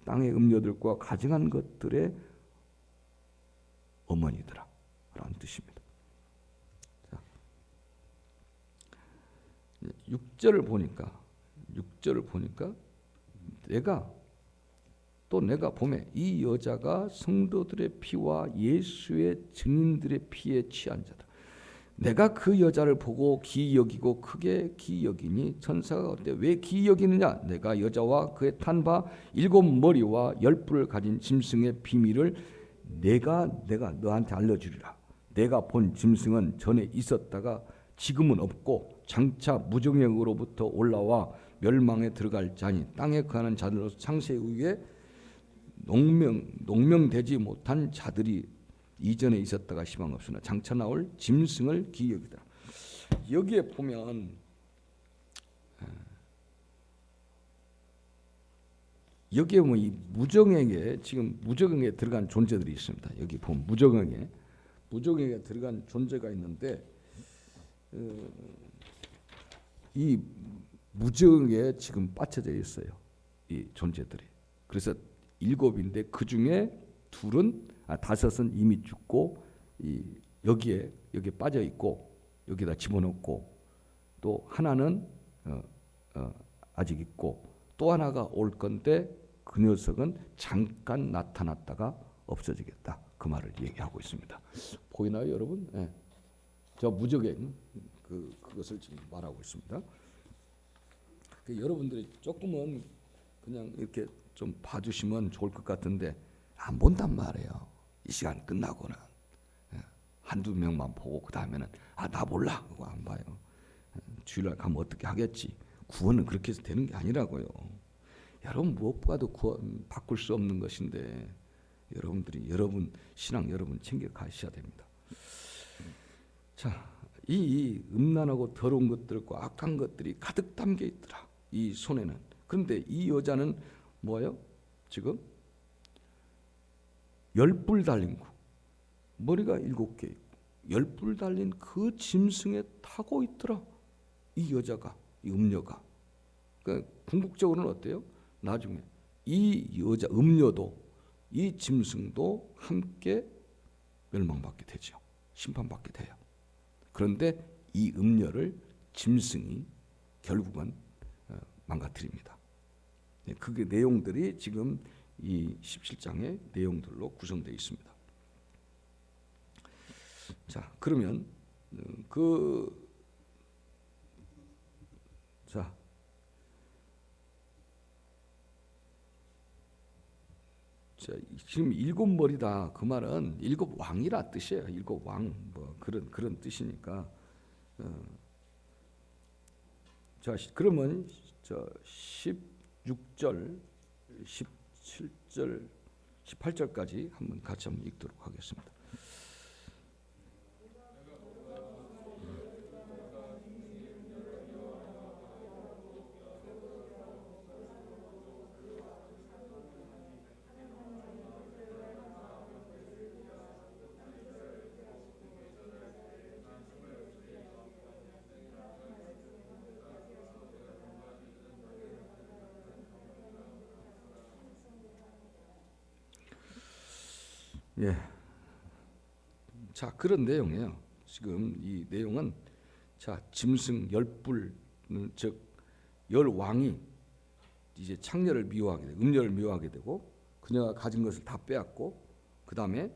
땅의 음녀들과 가증한 것들의 어머니더라 라는 뜻입니다. 자, 6절을 보니까 내가 보매 이 여자가 성도들의 피와 예수의 증인들의 피에 취한 자다. 내가 그 여자를 보고 기이 여기고 크게 기이 여기니 천사가 어때 왜 기이 여기느냐? 내가 여자와 그의 탄 바 7머리와 10뿔을 가진 짐승의 비밀을 내가 너한테 알려주리라. 내가 본 짐승은 전에 있었다가 지금은 없고 장차 무정령으로부터 올라와 멸망에 들어갈 자니 땅에 거하는 자들로서 창세 이후에 농명되지 못한 자들이 이전에 있었다가 희망 없으나 장차 나올 짐승을 기이 여기다. 여기에 보면 이 무정에게 지금 무정에 들어간 존재들이 있습니다. 여기 보면 무정에 들어간 존재가 있는데 이 무정에 지금 빠쳐져 있어요. 이 존재들이. 그래서 7인데 그 중에 다섯은 이미 죽고 여기에 빠져 있고 여기다 집어넣고 또 하나는 아직 있고 또 하나가 올 건데 그 녀석은 잠깐 나타났다가 없어지겠다. 그 말을 얘기하고 있습니다. 보이나요, 여러분? 네. 저 무적행 그것을 지금 말하고 있습니다. 여러분들이 조금은 그냥 이렇게 좀 봐주시면 좋을 것 같은데 안 본단 말이에요. 이 시간 끝나고는 한두 명만 보고 그 다음에는 나 몰라 그거 안 봐요. 주일날 가면 어떻게 하겠지. 구원은 그렇게 해서 되는 게 아니라고요. 여러분 무엇보다도 구원 바꿀 수 없는 것인데 여러분들이 여러분 신앙 여러분 챙겨 가셔야 됩니다. 자, 이 음란하고 더러운 것들과 악한 것들이 가득 담겨 있더라. 이 손에는. 그런데 이 여자는 뭐예요? 지금 10뿔 달린 거. 머리가 7개 있고 10뿔 달린 그 짐승에 타고 있더라. 이 여자가, 이 음녀가. 그러니까 궁극적으로는 어때요? 나중에 이 여자 음녀도 이 짐승도 함께 멸망받게 되죠. 심판받게 돼요. 그런데 이 음녀를 짐승이 결국은 망가뜨립니다. 그 내용들이 지금 이 17장의 내용들로 구성되어 있습니다. 자, 그러면 지금 7머리다 그 말은 7왕이라 뜻이에요. 7왕 뭐 그런 뜻이니까. 자, 그러면 16절, 17절, 18절까지 같이 한번 읽도록 하겠습니다. 예. 자, 그런 내용이에요. 지금 이 내용은 짐승 10뿔 즉 10왕이 이제 창녀를 미워하게 되고 음녀를 미워하게 되고 그녀가 가진 것을 다 빼앗고 그다음에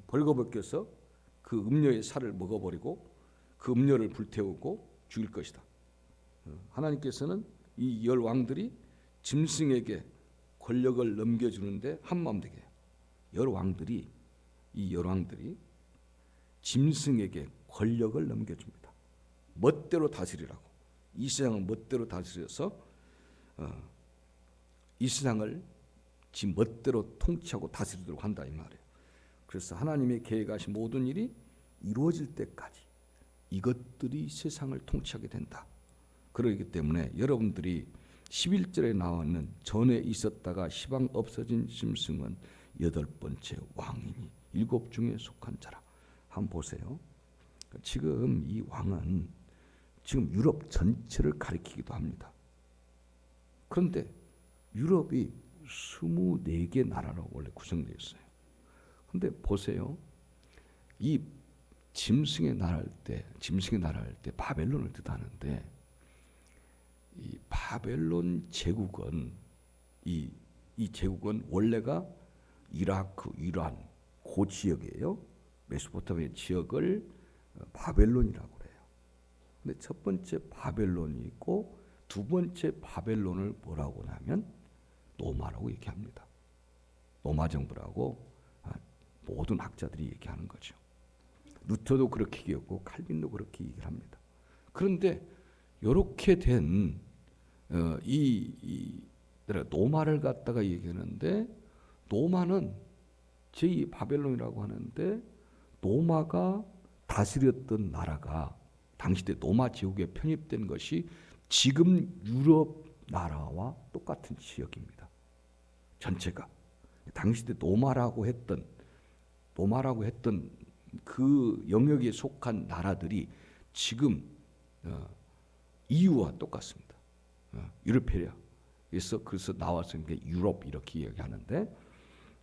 벌거벗겨서 그 음녀의 살을 먹어버리고 그 음녀를 불태우고 죽일 것이다. 하나님께서는 이 10왕들이 짐승에게 권력을 넘겨주는데 한마음 되게 해요. 이 열왕들이 짐승에게 권력을 넘겨줍니다. 멋대로 다스리라고. 이 세상을 멋대로 다스려서 이 세상을 지 멋대로 통치하고 다스리도록 한다 이 말이에요. 그래서 하나님의 계획하신 모든 일이 이루어질 때까지 이것들이 세상을 통치하게 된다. 그러기 때문에 여러분들이 11절에 나오는 전에 있었다가 시방 없어진 짐승은 8번째 왕이니 7 중에 속한 자라. 한번 보세요. 지금 이 왕은 지금 유럽 전체를 가리키기도 합니다. 그런데 유럽이 24개 나라로 원래 구성되어 있어요. 그런데 보세요. 이 짐승의 나라할 때 바벨론을 뜻하는데 이 바벨론 제국은 이 제국은 원래가 이라크, 이란 그 지역이에요. 메소포타미아 지역을 바벨론이라고 그래요. 근데 첫 번째 바벨론이 있고 두 번째 바벨론을 뭐라고 하냐면 노마라고 얘기합니다. 노마 정부라고 모든 학자들이 얘기하는 거죠. 루터도 그렇게 얘기했고 칼빈도 그렇게 얘기를 합니다. 그런데 이렇게 된 노마를 갖다가 얘기하는데 노마는 제2 바벨론이라고 하는데 노마가 다스렸던 나라가 당시 때 노마 제국에 편입된 것이 지금 유럽 나라와 똑같은 지역입니다. 전체가 당시 때 노마라고 했던 그 영역에 속한 나라들이 지금 EU와 똑같습니다. 유럽페리아. 그래서 나와서 유럽 이렇게 얘기하는데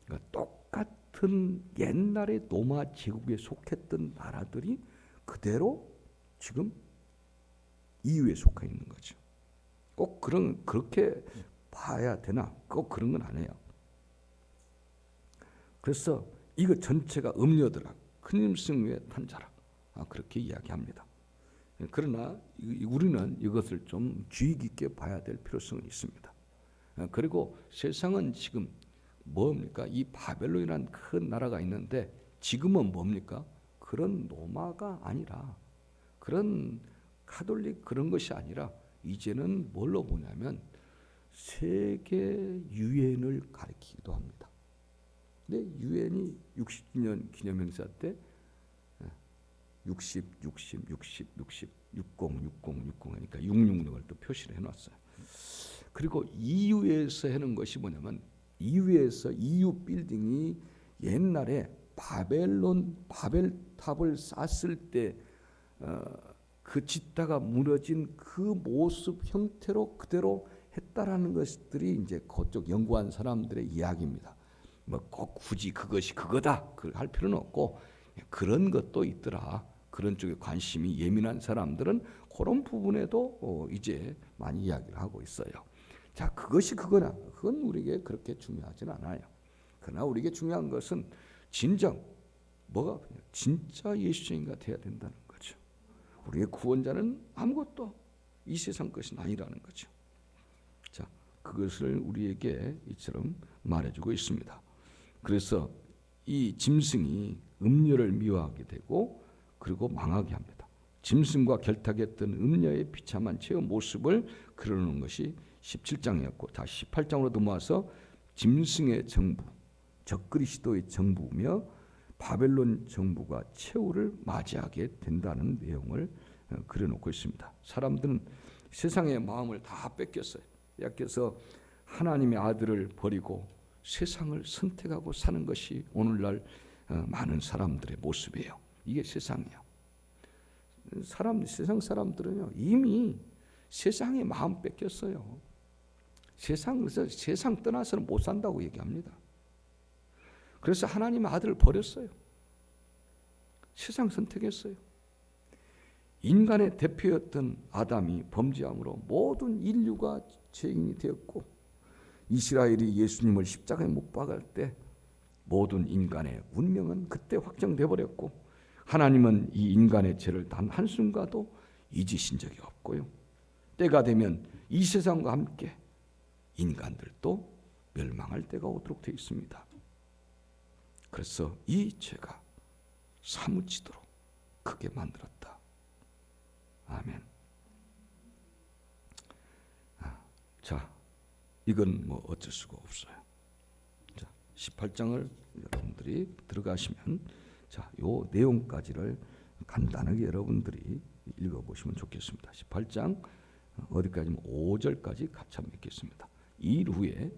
그러니까 똑같은 옛날에 노마 제국에 속했던 나라들이 그대로 지금 EU에 속해 있는 거죠. 꼭 그렇게 봐야 되나? 꼭 그런 건 아니에요. 그래서 이거 전체가 음녀들아 큰 짐승 위에 탄 자라 그렇게 이야기합니다. 그러나 우리는 이것을 좀 주의 깊게 봐야 될 필요성이 있습니다. 그리고 세상은 지금 뭡니까? 이 바벨론이라는 큰 나라가 있는데 지금은 뭡니까? 그런 로마가 아니라 그런 카톨릭 그런 것이 아니라 이제는 뭘로 보냐면 세계 유엔을 가리키기도 합니다. 근데 유엔이 60주년 기념행사 때 60, 60, 60, 60, 60, 60, 60 하니까 666을 또 표시를 해놨어요. 그리고 EU에서 해놓은 것이 뭐냐면 EU에서 EU 빌딩이 옛날에 바벨탑을 쌌을 때 그 짓다가 무너진 그 모습 형태로 그대로 했다라는 것들이 이제 그쪽 연구한 사람들의 이야기입니다. 뭐 꼭 굳이 그것이 그거다 할 필요는 없고 그런 것도 있더라. 그런 쪽에 관심이 예민한 사람들은 그런 부분에도 이제 많이 이야기를 하고 있어요. 자, 그것이 그거나 그건 우리에게 그렇게 중요하진 않아요. 그러나 우리에게 중요한 것은 진정 뭐가 진짜 예수님과 돼야 된다는 거죠. 우리의 구원자는 아무것도 이 세상 것이 아니라는 거죠. 자, 그것을 우리에게 이처럼 말해주고 있습니다. 그래서 이 짐승이 음녀를 미워하게 되고 그리고 망하게 합니다. 짐승과 결탁했던 음녀의 비참한 죄의 모습을 그려놓은 것이 17장이었고 다시 18장으로 넘어와서 짐승의 정부, 적그리스도의 정부며 바벨론 정부가 최후를 맞이하게 된다는 내용을 그려놓고 있습니다. 사람들은 세상의 마음을 다 뺏겼어요. 뺏겨서 하나님의 아들을 버리고 세상을 선택하고 사는 것이 오늘날 많은 사람들의 모습이에요. 이게 세상이에요. 세상 사람들은요 이미 세상의 마음 뺏겼어요. 그래서 세상 떠나서는 못 산다고 얘기합니다. 그래서 하나님의 아들을 버렸어요. 세상 선택했어요. 인간의 대표였던 아담이 범죄함으로 모든 인류가 죄인이 되었고 이스라엘이 예수님을 십자가에 못 박을 때 모든 인간의 운명은 그때 확정돼 버렸고 하나님은 이 인간의 죄를 단 한순간도 잊으신 적이 없고요. 때가 되면 이 세상과 함께 인간들도 멸망할 때가 오도록 되어 있습니다. 그래서 이 죄가 사무치도록 크게 만들었다. 아멘. 자, 이건 뭐 어쩔 수가 없어요. 자, 18장을 여러분들이 들어가시면 자, 요 내용까지를 간단하게 여러분들이 읽어보시면 좋겠습니다. 18장 어디까지면 5절까지 같이 한번 읽겠습니다. 일 후에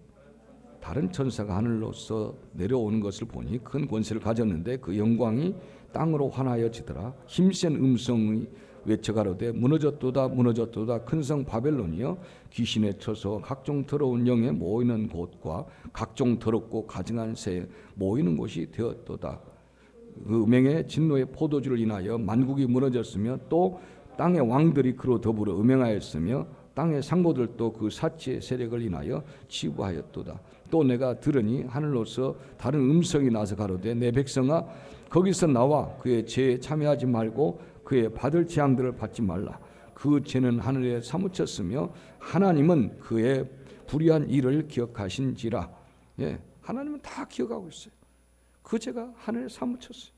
다른 천사가 하늘로서 내려오는 것을 보니 큰 권세를 가졌는데 그 영광이 땅으로 환하여지더라. 힘센 음성이 외쳐가로되 무너졌도다 무너졌도다 큰 성 바벨론이여 귀신에 쳐서 각종 더러운 영에 모이는 곳과 각종 더럽고 가증한 새에 모이는 곳이 되었도다. 그 음행의 진노의 포도주를 인하여 만국이 무너졌으며 또 땅의 왕들이 그로 더불어 음행하였으며 땅의 상고들도 그 사치의 세력을 인하여 치부하였도다. 또 내가 들으니 하늘로서 다른 음성이 나서 가로되 내 백성아 거기서 나와 그의 죄에 참여하지 말고 그의 받을 재앙들을 받지 말라. 그 죄는 하늘에 사무쳤으며 하나님은 그의 불의한 일을 기억하신지라. 예, 하나님은 다 기억하고 있어요. 그 죄가 하늘에 사무쳤어요.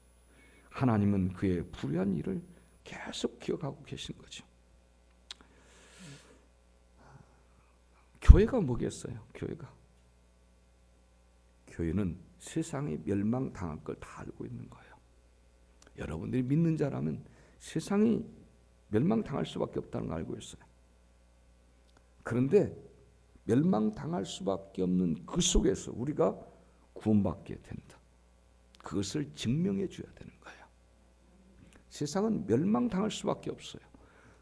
하나님은 그의 불의한 일을 계속 기억하고 계신 거죠. 교회가 뭐겠어요? 교회는 세상이 멸망당할 걸 다 알고 있는 거예요. 여러분들이 믿는 자라면 세상이 멸망당할 수밖에 없다는 걸 알고 있어요. 그런데 멸망당할 수밖에 없는 그 속에서 우리가 구원받게 된다. 그것을 증명해 줘야 되는 거예요. 세상은 멸망당할 수밖에 없어요.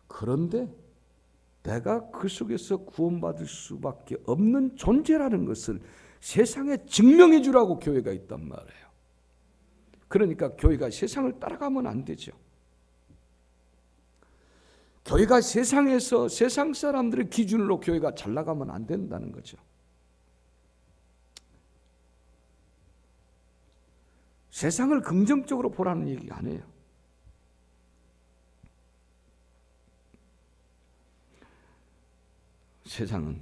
그런데 내가 그 속에서 구원받을 수밖에 없는 존재라는 것을 세상에 증명해 주라고 교회가 있단 말이에요. 그러니까 교회가 세상을 따라가면 안 되죠. 교회가 세상에서 세상 사람들의 기준으로 교회가 잘 나가면 안 된다는 거죠. 세상을 긍정적으로 보라는 얘기가 아니에요. 세상은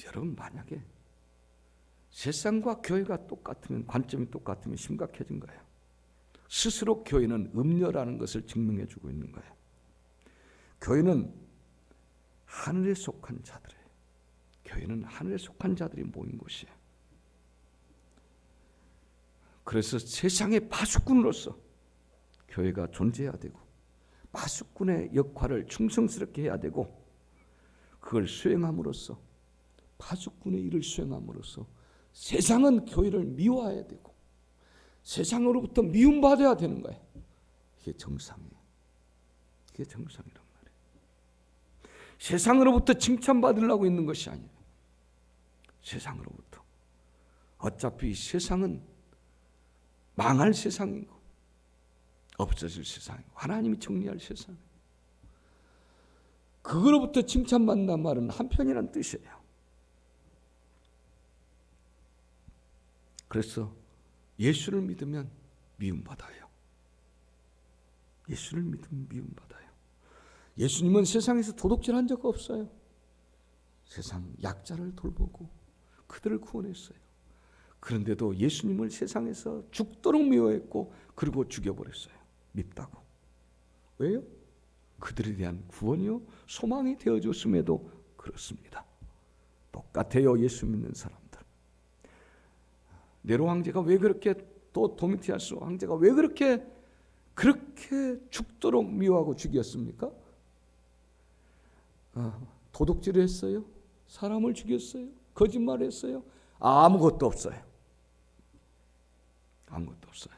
여러분 만약에 세상과 교회가 똑같으면 관점이 똑같으면 심각해진 거예요. 스스로 교회는 음녀라는 것을 증명해 주고 있는 거예요. 교회는 하늘에 속한 자들이에요. 교회는 하늘에 속한 자들이 모인 곳이에요. 그래서 세상의 파수꾼으로서 교회가 존재해야 되고 파수꾼의 역할을 충성스럽게 해야 되고 그걸 수행함으로써 파수꾼의 일을 수행함으로써 세상은 교회를 미워해야 되고 세상으로부터 미움받아야 되는 거예요. 이게 정상이에요. 이게 정상이란 말이에요. 세상으로부터 칭찬받으려고 있는 것이 아니에요. 세상으로부터. 어차피 세상은 망할 세상이고 없어질 세상이고 하나님이 정리할 세상. 그거로부터 칭찬받는단 말은 한편이란 뜻이에요. 그래서 예수를 믿으면 미움받아요. 예수를 믿으면 미움받아요. 예수님은 세상에서 도둑질한 적 없어요. 세상 약자를 돌보고 그들을 구원했어요. 그런데도 예수님을 세상에서 죽도록 미워했고 그리고 죽여버렸어요. 밉다고. 왜요? 그들에 대한 구원이요 소망이 되어줬음에도 그렇습니다. 똑같아요. 예수 믿는 사람들. 네로 황제가 왜 그렇게 또 도미티아스 황제가 왜 그렇게 죽도록 미워하고 죽였습니까? 도둑질을 했어요? 사람을 죽였어요? 거짓말했어요? 아무것도 없어요. 아무것도 없어요.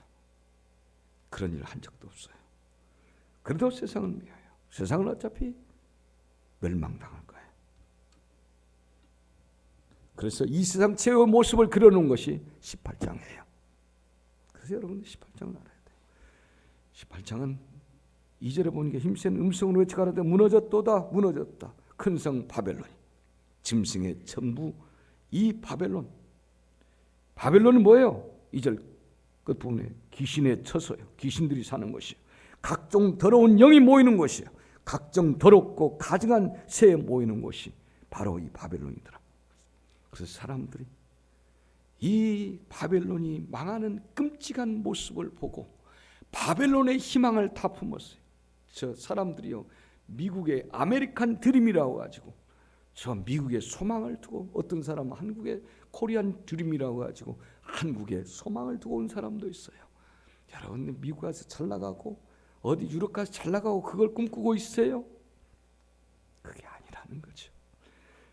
그런 일을 한 적도 없어요. 그래도 세상은 미워요. 세상은 어차피 멸망당할 거예요. 그래서 이 세상 최후의 모습을 그려놓은 것이 18장이에요. 그래서 여러분 18장을 알아야 돼요. 18장은 2절에 보니까 힘센 음성으로 외치가라되 무너졌도다 무너졌다. 큰 성 바벨론이 짐승의 전부 이 바벨론. 바벨론은 뭐예요? 2절 끝부분에 귀신의 처소예요. 귀신들이 사는 것이에요. 각종 더러운 영이 모이는 곳이에요. 각종 더럽고 가증한 새에 모이는 곳이 바로 이 바벨론이더라. 그래서 사람들이 이 바벨론이 망하는 끔찍한 모습을 보고 바벨론의 희망을 다 품었어요. 저 사람들이요 미국의 아메리칸 드림이라고 가지고 저 미국의 소망을 두고 어떤 사람은 한국의 코리안 드림이라고 가지고 한국에 소망을 두고 온 사람도 있어요. 여러분 미국 가서 잘 나가고 어디 유럽 가서 잘 나가고 그걸 꿈꾸고 있어요? 그게 아니라는 거죠.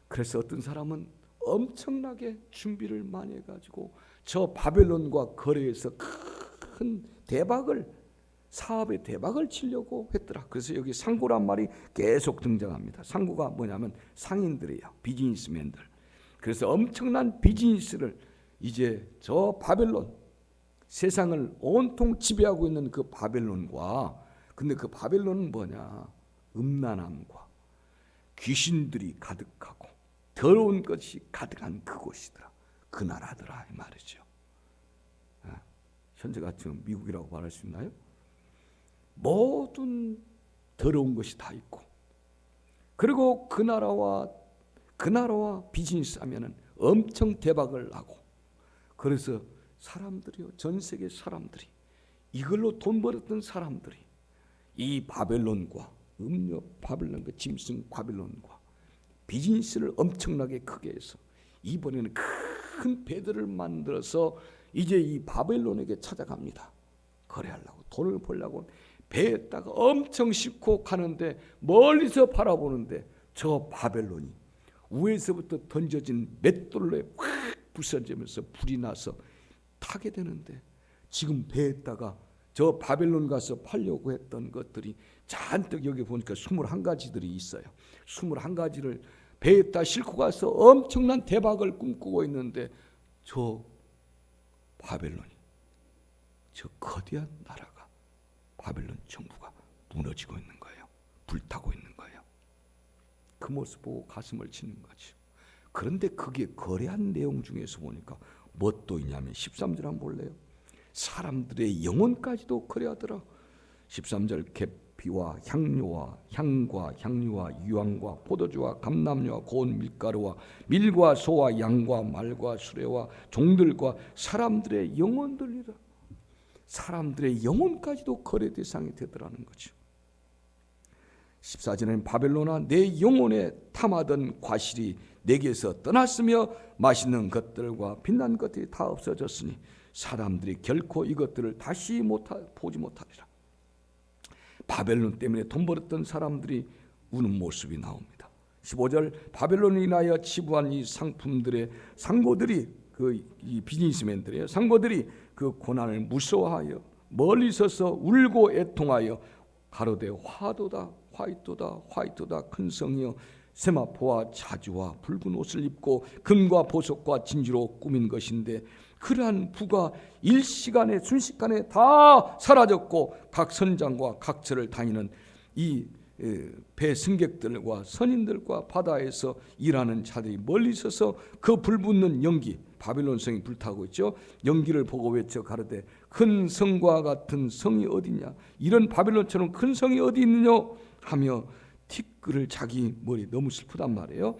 그래서 어떤 사람은 엄청나게 준비를 많이 해가지고 저 바벨론과 거래해서 큰 대박을 사업의 대박을 치려고 했더라. 그래서 여기 상고란 말이 계속 등장합니다. 상고가 뭐냐면 상인들이에요. 비즈니스맨들. 그래서 엄청난 비즈니스를 이제 저 바벨론 세상을 온통 지배하고 있는 그 바벨론과 근데 그 바벨론은 뭐냐? 음란함과 귀신들이 가득하고 더러운 것이 가득한 그곳이더라. 그 나라더라 이 말이죠. 현재 같은 미국이라고 말할 수 있나요? 모든 더러운 것이 다 있고, 그리고 그 나라와 비즈니스 하면은 엄청 대박을 나고, 그래서 사람들이요, 전 세계 사람들이, 이걸로 돈 벌었던 사람들이 이 바벨론과 바벨론과 짐승 바벨론과 비즈니스를 엄청나게 크게 해서 이번에는 큰 배들을 만들어서 이제 이 바벨론에게 찾아갑니다. 거래하려고, 돈을 벌려고 배에다가 엄청 싣고 가는데, 멀리서 바라보는데 저 바벨론이 위에서부터 던져진 맷돌에 확 부서지면서 불이 나서 타게 되는데, 지금 배에다가 저 바벨론 가서 팔려고 했던 것들이 잔뜩, 여기 보니까 21가지들이 있어요. 21가지를 배에다 싣고 가서 엄청난 대박을 꿈꾸고 있는데, 저 바벨론이, 저 거대한 나라가, 바벨론 정부가 무너지고 있는 거예요. 불타고 있는 거예요. 그 모습 보고 가슴을 치는 거죠. 그런데 그게 거래한 내용 중에서 보니까 뭣도 있냐면 13절 한번 볼래요? 사람들의 영혼까지도 거래하더라. 13절, 계피와 향료와 향과 향유와 유황과 포도주와 감람류와 고운 밀가루와 밀과 소와 양과 말과 수레와 종들과 사람들의 영혼들이라. 사람들의 영혼까지도 거래 대상이 되더라는 거죠. 14절에는 바벨론아, 내 영혼에 탐하던 과실이 내게서 떠났으며 맛있는 것들과 빛난 것들이 다 없어졌으니 사람들이 결코 이것들을 다시 보지 못하리라. 바벨론 때문에 돈 벌었던 사람들이 우는 모습이 나옵니다. 15절, 바벨론으로 인하여 치부한 이 상품들의 상고들이, 이 비즈니스맨들의 상고들이 그 고난을 무서워하여 멀리 서서 울고 애통하여 가로되 화도다 화이토다 화이토다 큰 성이여, 세마포와 자주와 붉은 옷을 입고 금과 보석과 진주로 꾸민 것인데, 그러한 부가 일시간에 순식간에 다 사라졌고, 각 선장과 각처를 다니는 이 배 승객들과 선인들과 바다에서 일하는 자들이 멀리 서서 그 불붙는 연기, 바빌론 성이 불타고 있죠. 연기를 보고 외쳐 가로되 큰 성과 같은 성이 어디냐, 이런 바빌론처럼 큰 성이 어디 있느냐 하며 티끌을 자기 머리, 너무 슬프단 말이에요.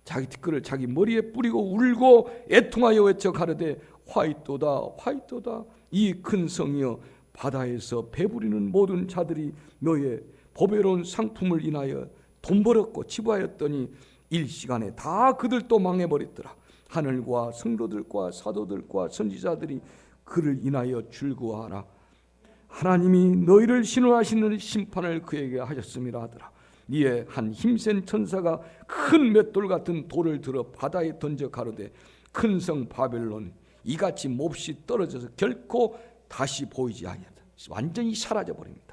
자기 티끌을 자기 머리에 뿌리고 울고 애통하여 외쳐 가로되 화이토다 화이토다, 이 큰 성이여, 바다에서 배부리는 모든 자들이 너의 보배로운 상품을 인하여 돈 벌었고 치부하였더니 일시간에 다 그들도 망해버렸더라. 하늘과 성도들과 사도들과 선지자들이 그를 인하여 즐거워하라. 하나님이 너희를 신원하시는 심판을 그에게 하셨음이라 하더라. 이에 한 힘센 천사가 큰 맷돌 같은 돌을 들어 바다에 던져 가로되 큰 성 바벨론 이같이 몹시 떨어져서 결코 다시 보이지 아니하다. 완전히 사라져 버립니다.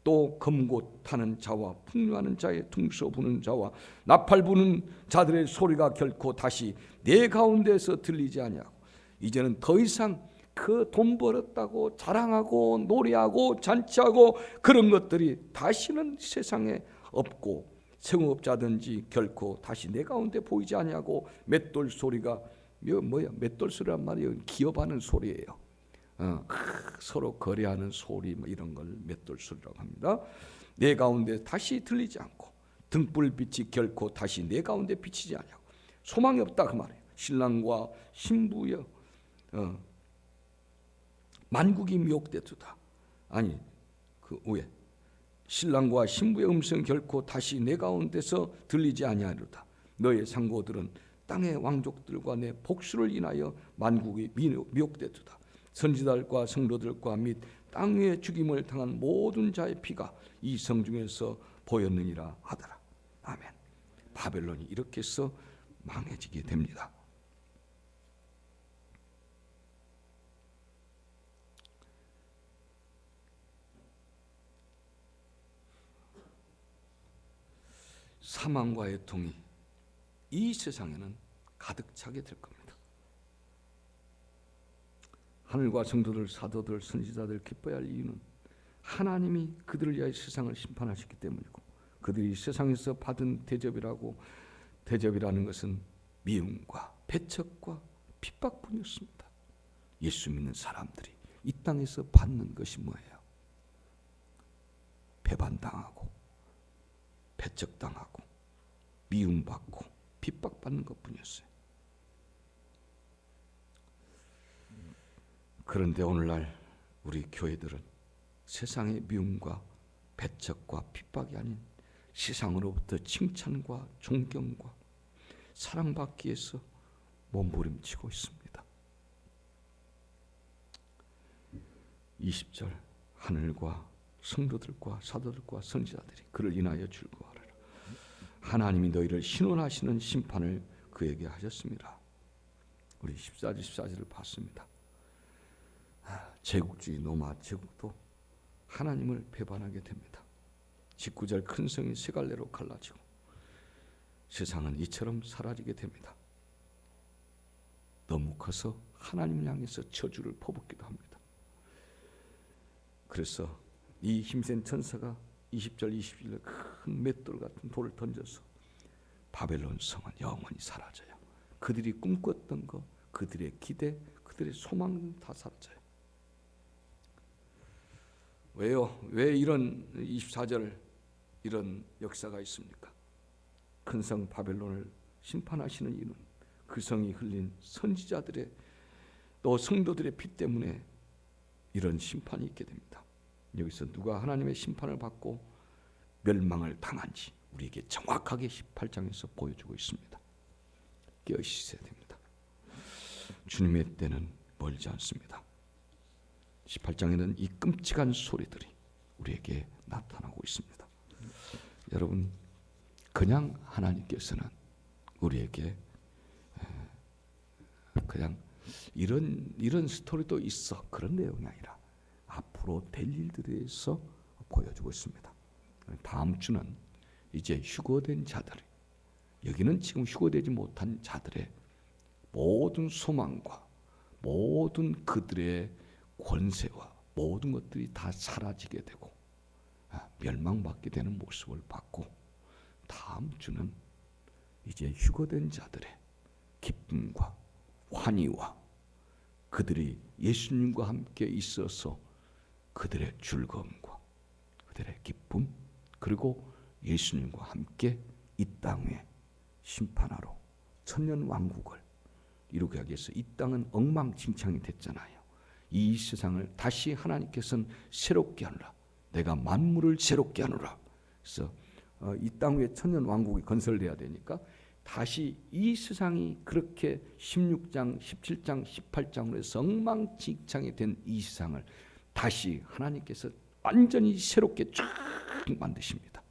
또 검고 타는 자와 풍류하는 자의 둥소 부는 자와 나팔 부는 자들의 소리가 결코 다시 내 가운데서 들리지 아니하고, 이제는 더 이상 그 돈 벌었다고 자랑하고 노래하고 잔치하고 그런 것들이 다시는 세상에 없고, 성업자든지 결코 다시 내 가운데 보이지 아니하고, 맷돌 소리가, 이거 뭐야, 맷돌 소리란 말이에요. 기업하는 소리예요. 서로 거래하는 소리, 뭐 이런 걸 맷돌 소리라고 합니다. 내 가운데 다시 들리지 않고, 등불빛이 결코 다시 내 가운데 비치지 않냐고, 소망이 없다 그 말이에요. 신랑과 신부여, 만국이 미혹되도다. 아니 그 위에 신랑과 신부의 음성 결코 다시 내 가운데서 들리지 아니하리로다. 너의 상고들은 땅의 왕족들과 내 복수를 인하여 만국이 미혹되도다. 선지자들과 성도들과 및 땅 위에 죽임을 당한 모든 자의 피가 이 성 중에서 보였느니라 하더라. 아멘. 바벨론이 이렇게 해서 망해지게 됩니다. 사망과의 통이 이 세상에는 가득 차게 될 겁니다. 하늘과 성도들, 사도들, 선지자들 기뻐야 할 이유는 하나님이 그들을 위하여 세상을 심판하셨기 때문이고, 그들이 세상에서 받은 대접이라는 것은 미움과 배척과 핍박뿐이었습니다. 예수 믿는 사람들이 이 땅에서 받는 것이 뭐예요? 배반당하고 배척당하고 미움받고 핍박받는 것뿐이었어요. 그런데 오늘날 우리 교회들은 세상의 미움과 배척과 핍박이 아닌 세상으로부터 칭찬과 존경과 사랑받기 위해서 몸부림치고 있습니다. 20절 하늘과 성도들과 사도들과 선지자들이 그를 인하여 즐거워하리라. 하나님이 너희를 신원하시는 심판을 그에게 하셨습니다. 우리 14절을 봤습니다. 제국주의 로마 제국도 하나님을 배반하게 됩니다. 19절 큰 성이 세 갈래로 갈라지고 세상은 이처럼 사라지게 됩니다. 너무 커서 하나님을 향해서 저주를 퍼붓기도 합니다. 그래서 이 힘센 천사가 20절 21절 큰 맷돌 같은 돌을 던져서 바벨론 성은 영원히 사라져요. 그들이 꿈꿨던 것, 그들의 기대, 그들의 소망은 다 사라져요. 왜요? 왜 이런 24절 이런 역사가 있습니까? 큰 성 바벨론을 심판하시는 이유는 그 성이 흘린 선지자들의 또 성도들의 피 때문에 이런 심판이 있게 됩니다. 여기서 누가 하나님의 심판을 받고 멸망을 당한지 우리에게 정확하게 18장에서 보여주고 있습니다. 깨어있어야 됩니다. 주님의 때는 멀지 않습니다. 18장에는 이 끔찍한 소리들이 우리에게 나타나고 있습니다. 여러분, 그냥 하나님께서는 우리에게 그냥 이런 스토리도 있어 그런 내용이 아니라 앞으로 될 일들에 대해서 보여주고 있습니다. 다음 주는 이제 휴거된 자들, 여기는 지금 휴거되지 못한 자들의 모든 소망과 모든 그들의 권세와 모든 것들이 다 사라지게 되고 멸망받게 되는 모습을 봤고, 다음 주는 이제 휴거된 자들의 기쁨과 환희와 그들이 예수님과 함께 있어서 그들의 즐거움과 그들의 기쁨, 그리고 예수님과 함께 이 땅에 심판하러 천년 왕국을 이루게 하기 위해서, 이 땅은 엉망진창이 됐잖아요. 이 세상을 다시 하나님께서는 새롭게 하노라. 내가 만물을 새롭게 하노라. 그래서 이 땅 위에 천년 왕국이 건설돼야 되니까 다시 이 세상이 그렇게 16장, 17장, 18장으로 해서 엉망진창이 된 이 세상을 다시 하나님께서 완전히 새롭게 쫙 만드십니다.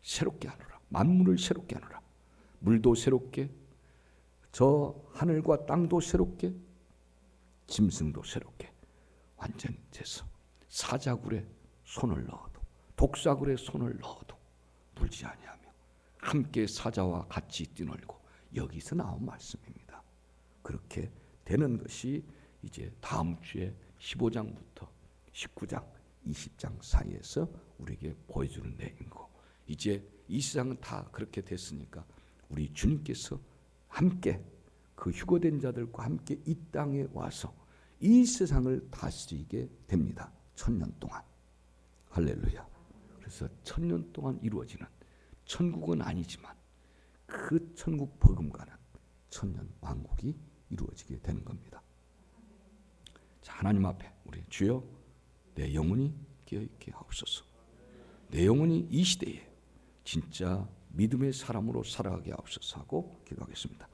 새롭게 하노라. 만물을 새롭게 하노라. 물도 새롭게, 저 하늘과 땅도 새롭게, 짐승도 새롭게 완전히 돼서 사자굴에 손을 넣어도 독사굴에 손을 넣어도 물지 아니하며 함께 사자와 같이 뛰놀고, 여기서 나온 말씀입니다. 그렇게 되는 것이 이제 다음 주에 15장부터 19장, 20장 사이에서 우리에게 보여주는 내용이고, 이제 이 세상은 다 그렇게 됐으니까 우리 주님께서 함께 그 휴거된 자들과 함께 이 땅에 와서 이 세상을 다스리게 됩니다. 1000년 동안. 할렐루야. 그래서 1000년 동안 이루어지는, 천국은 아니지만 그 천국 버금가는 천년 왕국이 이루어지게 되는 겁니다. 자, 하나님 앞에 우리 주여, 내 영혼이 깨어있게 하옵소서. 내 영혼이 이 시대에 진짜 믿음의 사람으로 살아가게 하옵소서 하고 기도하겠습니다.